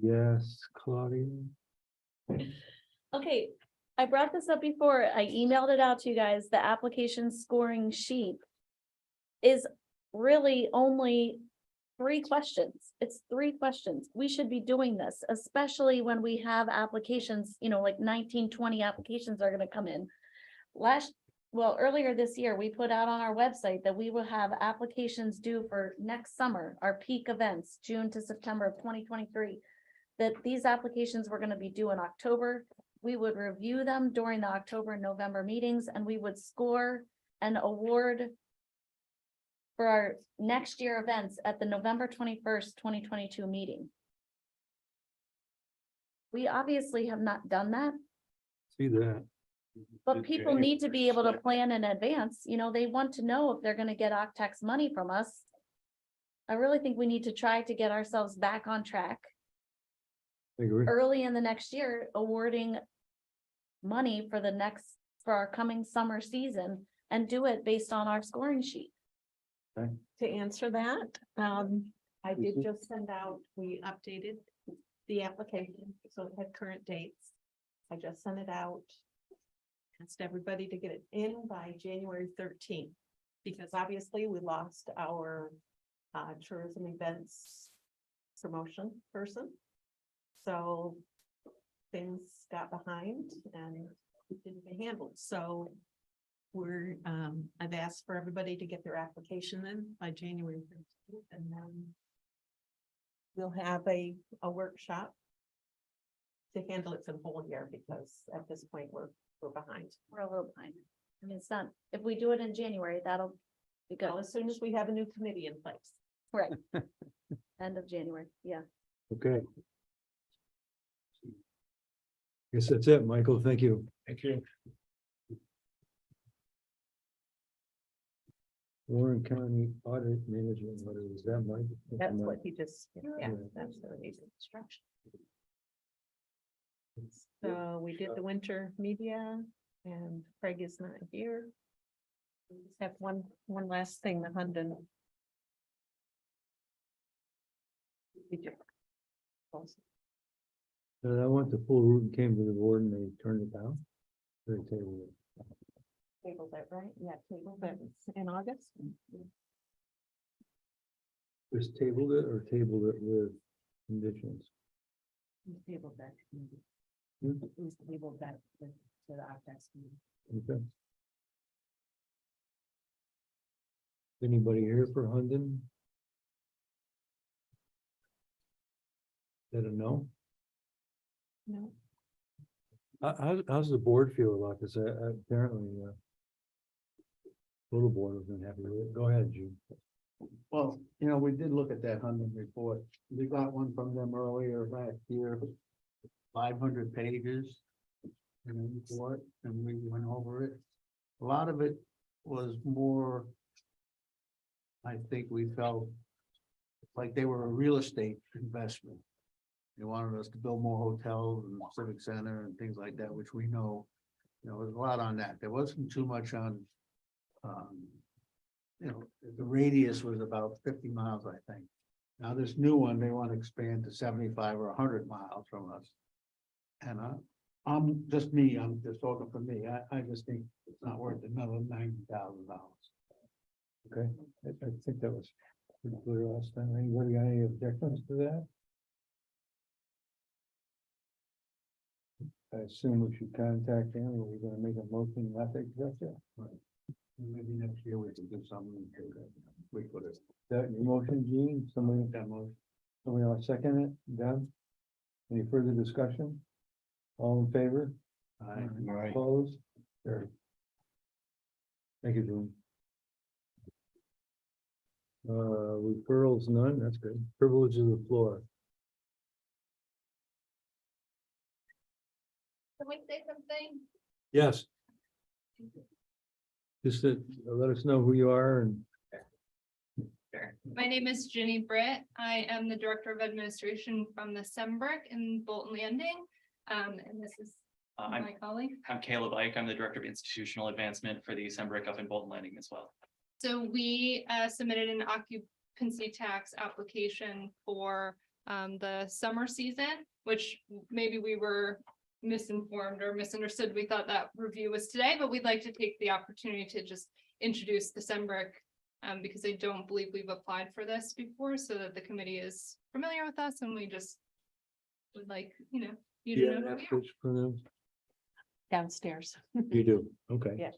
Speaker 3: Yes, Claudia.
Speaker 13: Okay, I brought this up before. I emailed it out to you guys. The application scoring sheet is really only 3 questions. It's 3 questions. We should be doing this, especially when we have applications, like 19, 20 applications are gonna come in. Earlier this year, we put out on our website that we will have applications due for next summer, our peak events, June to September of 2023. That these applications were gonna be due in October. We would review them during the October and November meetings, and we would score and award for our next year events at the November 21st, 2022 meeting. We obviously have not done that,
Speaker 3: See that.
Speaker 13: but people need to be able to plan in advance. They want to know if they're gonna get Octax money from us. I really think we need to try to get ourselves back on track
Speaker 3: I agree.
Speaker 13: early in the next year, awarding money for our coming summer season, and do it based on our scoring sheet.
Speaker 2: To answer that, I did just send out, we updated the application, so it had current dates. I just sent it out. Asked everybody to get it in by January 13th, because obviously we lost our tourism events promotion person. So things got behind and it didn't get handled, so I've asked for everybody to get their application in by January 13th, and then we'll have a workshop to handle it for the whole year, because at this point we're behind.
Speaker 13: We're a little behind. I mean, it's not, if we do it in January, that'll be good.
Speaker 2: Well, as soon as we have a new committee in place.
Speaker 13: Right. End of January, yeah.
Speaker 3: Okay. Guess that's it, Michael. Thank you.
Speaker 18: Thank you.
Speaker 3: Warren County Audit Management, what is that, Mike?
Speaker 2: That's what he just, yeah,
Speaker 3: Yeah.
Speaker 2: that's the instruction. So we did the winter media and Craig is not here. We just have one last thing, the Hunden. We do.
Speaker 3: And I went to full route and came to the board and they turned it down. They tabled it.
Speaker 2: Table that, right? Yeah, table that in August.
Speaker 3: Just tabled it or tabled it with conditions?
Speaker 2: Table that.
Speaker 3: Hmm?
Speaker 2: Who's table that to the Octax committee.
Speaker 3: Okay. Anybody here for Hunden? Let them know.
Speaker 2: No.
Speaker 3: How's the board feel about this? Apparently, little board wasn't happy with it. Go ahead, Gene.
Speaker 1: Well, we did look at that Hunden report. We got one from them earlier last year, 500 pages. Report, and we went over it. A lot of it was more, I think we felt like they were a real estate investment. They wanted us to build more hotels and civic center and things like that, which we know, there's a lot on that. There wasn't too much on, the radius was about 50 miles, I think. Now this new one, they want to expand to 75 or 100 miles from us. And I'm just talking for me. I just think it's not worth another $90,000.
Speaker 3: Okay, I think that was pretty clear last time. Anybody got any objections to that? I assume we should contact them, or we're gonna make a motion not to accept it.
Speaker 1: Maybe next year we can do something. We put it.
Speaker 3: That your motion, Gene? Somebody else second it? Done? Any further discussion? All in favor?
Speaker 5: Aye.
Speaker 3: Opposed? Carried. Thank you, Gene. Referrals none, that's good. Privilege of the floor.
Speaker 4: Can we say something?
Speaker 3: Yes. Just let us know who you are and
Speaker 9: Sure. My name is Jenny Britt. I am the Director of Administration from the Sembrick in Bolton Landing. And this is
Speaker 8: My colleague.
Speaker 19: I'm Caleb Ike. I'm the Director of Institutional Advancement for the Sembrick up in Bolton Landing as well.
Speaker 8: So we submitted an occupancy tax application for the summer season, which maybe we were misinformed or misunderstood. We thought that review was today, but we'd like to take the opportunity to just introduce the Sembrick because I don't believe we've applied for this before, so that the committee is familiar with us, and we just would like, you know, you to know who we are.
Speaker 2: Downstairs.
Speaker 3: You do, okay.
Speaker 2: Yeah.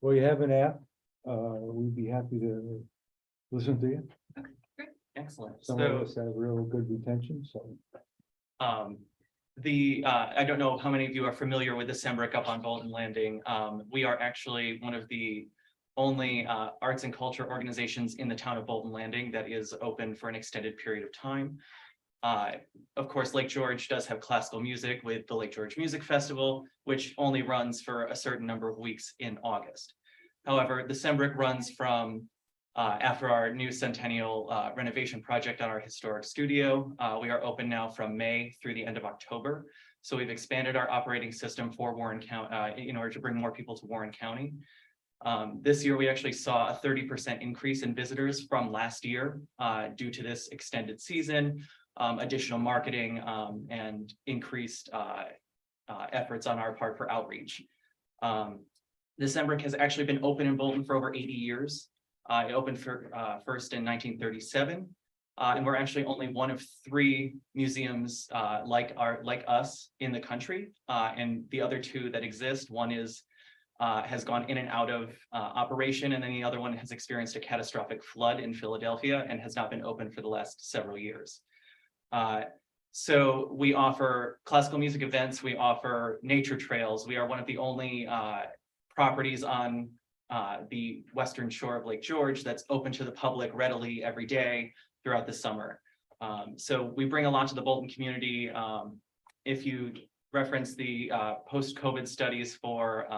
Speaker 3: Well, you have an app, we'd be happy to listen to you.
Speaker 19: Excellent.
Speaker 3: Some of us have real good retention, so.
Speaker 19: I don't know how many of you are familiar with the Sembrick up on Bolton Landing. We are actually one of the only arts and culture organizations in the town of Bolton Landing that is open for an extended period of time. Of course, Lake George does have classical music with the Lake George Music Festival, which only runs for a certain number of weeks in August. However, the Sembrick runs from after our new centennial renovation project on our historic studio. We are open now from May through the end of October. So we've expanded our operating system for Warren County in order to bring more people to Warren County. This year, we actually saw a 30% increase in visitors from last year due to this extended season, additional marketing, and increased efforts on our part for outreach. The Sembrick has actually been open in Bolton for over 80 years. It opened first in 1937, and we're actually only one of 3 museums like us in the country. And the other 2 that exist, one has gone in and out of operation, and then the other one has experienced a catastrophic flood in Philadelphia and has not been open for the last several years. So we offer classical music events, we offer nature trails. We are one of the only properties on the western shore of Lake George that's open to the public readily every day throughout the summer. So we bring a lot to the Bolton community. If you reference the post-COVID studies for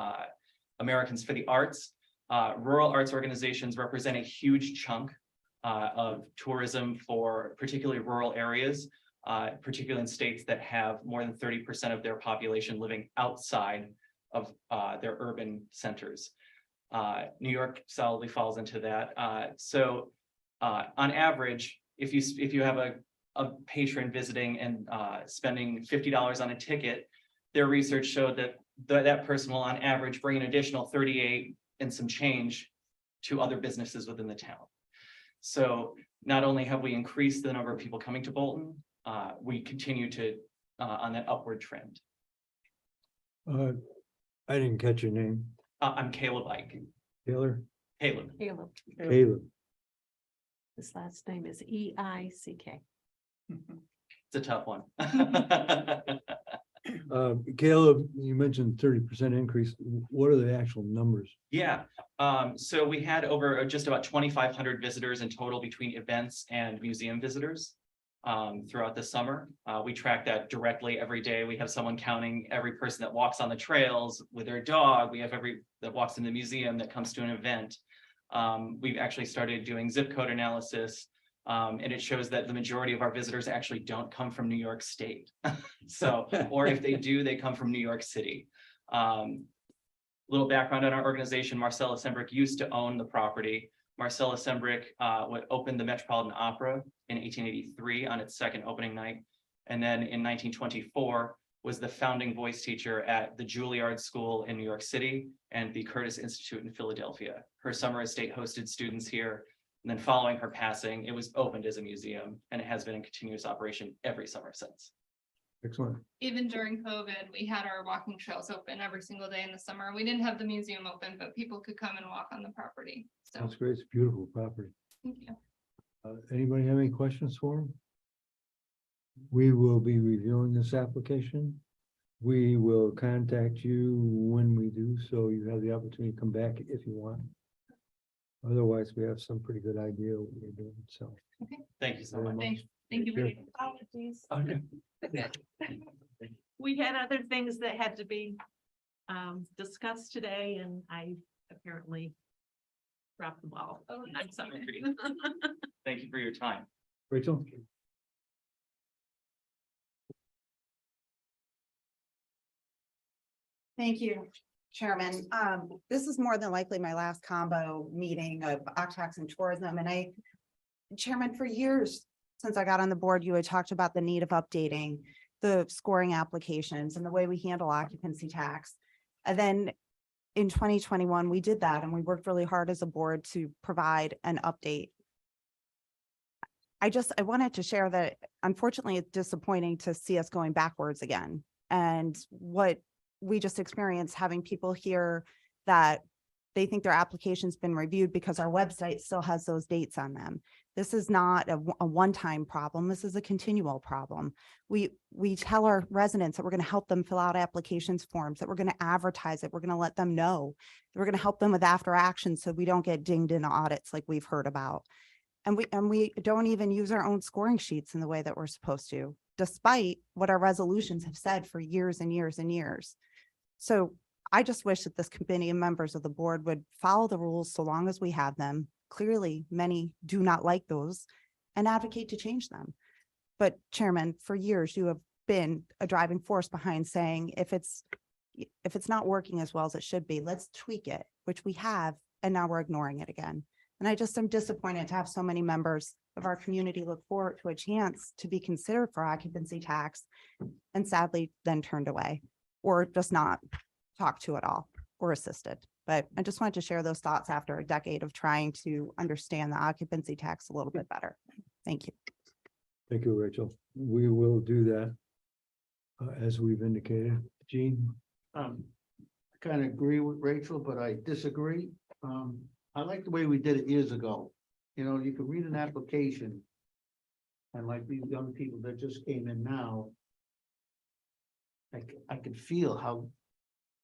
Speaker 19: Americans for the Arts, rural arts organizations represent a huge chunk of tourism for particularly rural areas, particularly in states that have more than 30% of their population living outside of their urban centers. New York solidly falls into that. So on average, if you have a patron visiting and spending $50 on a ticket, their research showed that that person will on average bring an additional 38 and some change to other businesses within the town. So not only have we increased the number of people coming to Bolton, we continue to on that upward trend.
Speaker 3: I didn't catch your name.
Speaker 19: I'm Caleb Ike.
Speaker 3: Taylor?
Speaker 19: Caleb.
Speaker 3: Caleb.
Speaker 2: His last name is E-I-C-K.
Speaker 19: It's a tough one.
Speaker 3: Caleb, you mentioned 30% increase. What are the actual numbers?
Speaker 19: Yeah, so we had over just about 2,500 visitors in total between events and museum visitors throughout the summer. We track that directly every day. We have someone counting every person that walks on the trails with their dog. We have every that walks in the museum that comes to an event. We've actually started doing zip code analysis. And it shows that the majority of our visitors actually don't come from New York State. So, or if they do, they come from New York City. Little background on our organization, Marcella Sembrick used to own the property. Marcella Sembrick would open the Metropolitan Opera in 1883 on its second opening night. And then in 1924 was the founding voice teacher at the Juilliard School in New York City and the Curtis Institute in Philadelphia. Her summer estate hosted students here. And then following her passing, it was opened as a museum, and it has been in continuous operation every summer since.
Speaker 3: Excellent.
Speaker 8: Even during COVID, we had our walking trails open every single day in the summer. We didn't have the museum open, but people could come and walk on the property. So
Speaker 3: That's great. It's a beautiful property.
Speaker 8: thank you.
Speaker 3: Anybody have any questions for him? We will be reviewing this application. We will contact you when we do, so you have the opportunity to come back if you want. Otherwise, we have some pretty good idea what we're doing, so.
Speaker 8: Okay.
Speaker 19: Thank you so much.
Speaker 8: Thank you.
Speaker 3: Sure.
Speaker 13: Apologies.
Speaker 19: Okay.
Speaker 2: We had other things that had to be discussed today, and I apparently dropped the ball.
Speaker 8: Oh,
Speaker 2: I'm sorry.
Speaker 19: Thank you for your time.
Speaker 3: Rachel?
Speaker 6: Thank you, Chairman. This is more than likely my last combo meeting of Octax and tourism, and Chairman, for years since I got on the board, you had talked about the need of updating the scoring applications and the way we handle occupancy tax. And then in 2021, we did that and we worked really hard as a board to provide an update. I wanted to share that unfortunately it's disappointing to see us going backwards again. And what we just experienced, having people here that they think their application's been reviewed because our website still has those dates on them. This is not a one-time problem. This is a continual problem. We tell our residents that we're going to help them fill out applications forms, that we're going to advertise it. We're going to let them know that we're going to help them with after action so we don't get dinged in audits like we've heard about. And we don't even use our own scoring sheets in the way that we're supposed to, despite what our resolutions have said for years and years and years. So I just wish that this committee and members of the board would follow the rules so long as we have them. Clearly, many do not like those and advocate to change them. But Chairman, for years, you have been a driving force behind saying if it's not working as well as it should be, let's tweak it, which we have, and now we're ignoring it again. And I'm disappointed to have so many members of our community look forward to a chance to be considered for occupancy tax and sadly then turned away or just not talked to at all or assisted. But I just wanted to share those thoughts after a decade of trying to understand the occupancy tax a little bit better. Thank you.
Speaker 3: Thank you, Rachel. We will do that. As we've indicated. Gene?
Speaker 1: I kind of agree with Rachel, but I disagree. I like the way we did it years ago. You know, you could read an application. And like these young people that just came in now. I could feel how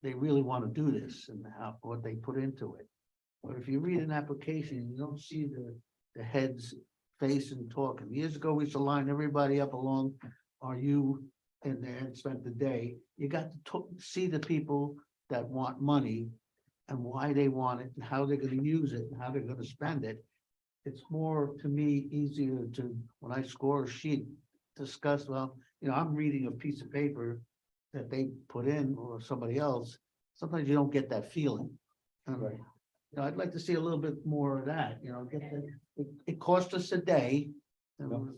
Speaker 1: they really want to do this and how, what they put into it. But if you read an application, you don't see the heads face and talking. Years ago, we used to line everybody up along, are you in there and spent the day. You got to see the people that want money and why they want it and how they're going to use it and how they're going to spend it. It's more, to me, easier to, when I score a sheet, discuss, well, you know, I'm reading a piece of paper that they put in or somebody else. Sometimes you don't get that feeling.
Speaker 3: Right.
Speaker 1: You know, I'd like to see a little bit more of that, you know, it cost us a day. It was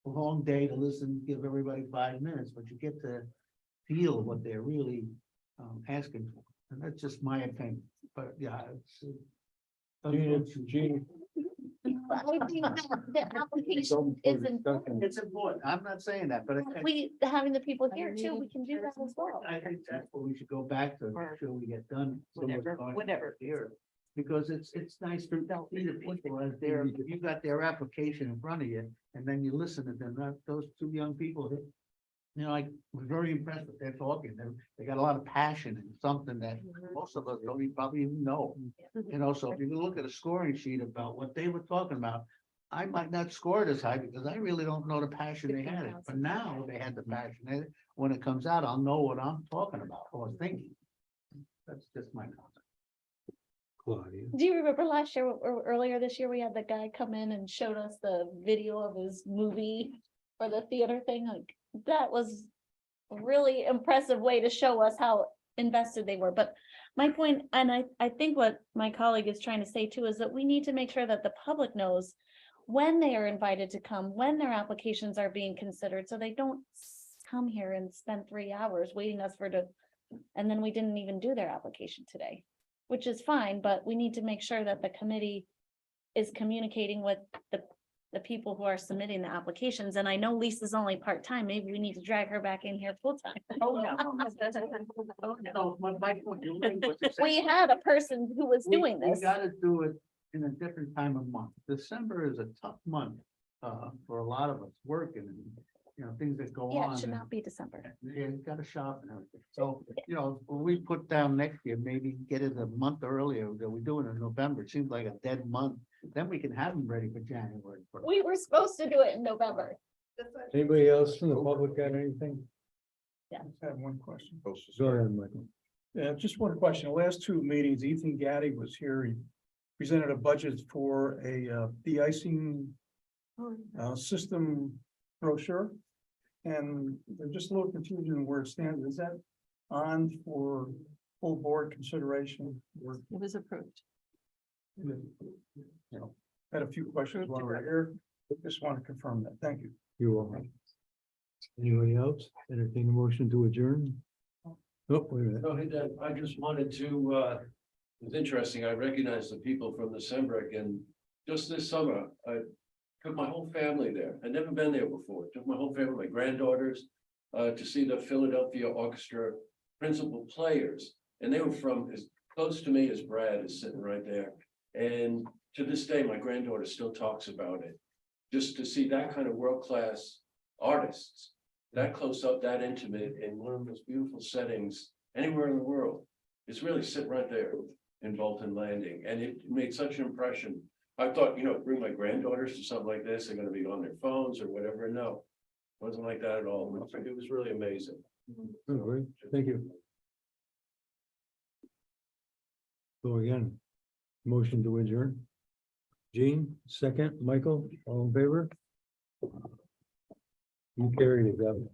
Speaker 1: a long day to listen, give everybody 5 minutes, but you get to feel what they're really asking for. And that's just my opinion, but yeah, it's.
Speaker 3: Gene.
Speaker 4: But I think that the application isn't,
Speaker 1: It's important. I'm not saying that, but
Speaker 4: having the people here too, we can do that as well.
Speaker 1: I think that's what we should go back to, make sure we get done.
Speaker 2: Whatever.
Speaker 1: Here, because it's nice to see the people as they're, you got their application in front of you, and then you listen to them, those two young people. You know, I was very impressed with their talking. They got a lot of passion and something that most of us don't probably even know. You know, so if you look at a scoring sheet about what they were talking about, I might not score it as high because I really don't know the passion they had. But now they had the passion. When it comes out, I'll know what I'm talking about or thinking. That's just my comment.
Speaker 3: Claudia.
Speaker 4: Do you remember last year or earlier this year, we had the guy come in and showed us the video of his movie or the theater thing? Like, that was a really impressive way to show us how invested they were. But my point, and I think what my colleague is trying to say too, is that we need to make sure that the public knows when they are invited to come, when their applications are being considered, so they don't come here and spend 3 hours waiting us and then we didn't even do their application today, which is fine, but we need to make sure that the committee is communicating with the people who are submitting the applications. And I know Lisa's only part-time. Maybe we need to drag her back in here full-time.
Speaker 1: Oh, no. My point, you're right, what you're saying.
Speaker 4: We had a person who was doing this.
Speaker 1: We gotta do it in a different time of month. December is a tough month for a lot of us working and, you know, things that go on.
Speaker 4: Yeah, it should not be December.
Speaker 1: Yeah, you gotta shop and everything. So, you know, when we put down next year, maybe get it a month earlier, that we do it in November. It seems like a dead month. Then we can have them ready for January.
Speaker 4: We were supposed to do it in November.
Speaker 3: Anybody else from the public got anything?
Speaker 4: Yeah.
Speaker 14: I have one question.
Speaker 3: Go ahead, Michael.
Speaker 14: Yeah, just one question. The last two meetings, Ethan Gaddy was here. He presented a budget for a de-icing system brochure. And there's just a little confusion where it stands. Is that
Speaker 3: on for full board consideration? Or,
Speaker 2: It was approved.
Speaker 3: you know, had a few questions while we're here. Just want to confirm that. Thank you.
Speaker 1: You're welcome. Anybody else? Entertain a motion to adjourn? Oh, wait a minute.
Speaker 20: No, hey, Dad, I just wanted to, it was interesting, I recognized the people from the Sembrick, and just this summer, I took my whole family there. I'd never been there before, took my whole family, my granddaughters, to see the Philadelphia Orchestra principal players, and they were from as close to me as Brad is sitting right there. And to this day, my granddaughter still talks about it. Just to see that kind of world-class artists, that close up, that intimate, in one of the most beautiful settings anywhere in the world. It's really sitting right there in Bolton Landing, and it made such an impression. I thought, bring my granddaughters to something like this, they're gonna be on their phones or whatever. No, wasn't like that at all. It was really amazing.
Speaker 1: All right, thank you. So again, motion to adjourn. Gene, second, Michael, all in favor? You carried it, Gavin.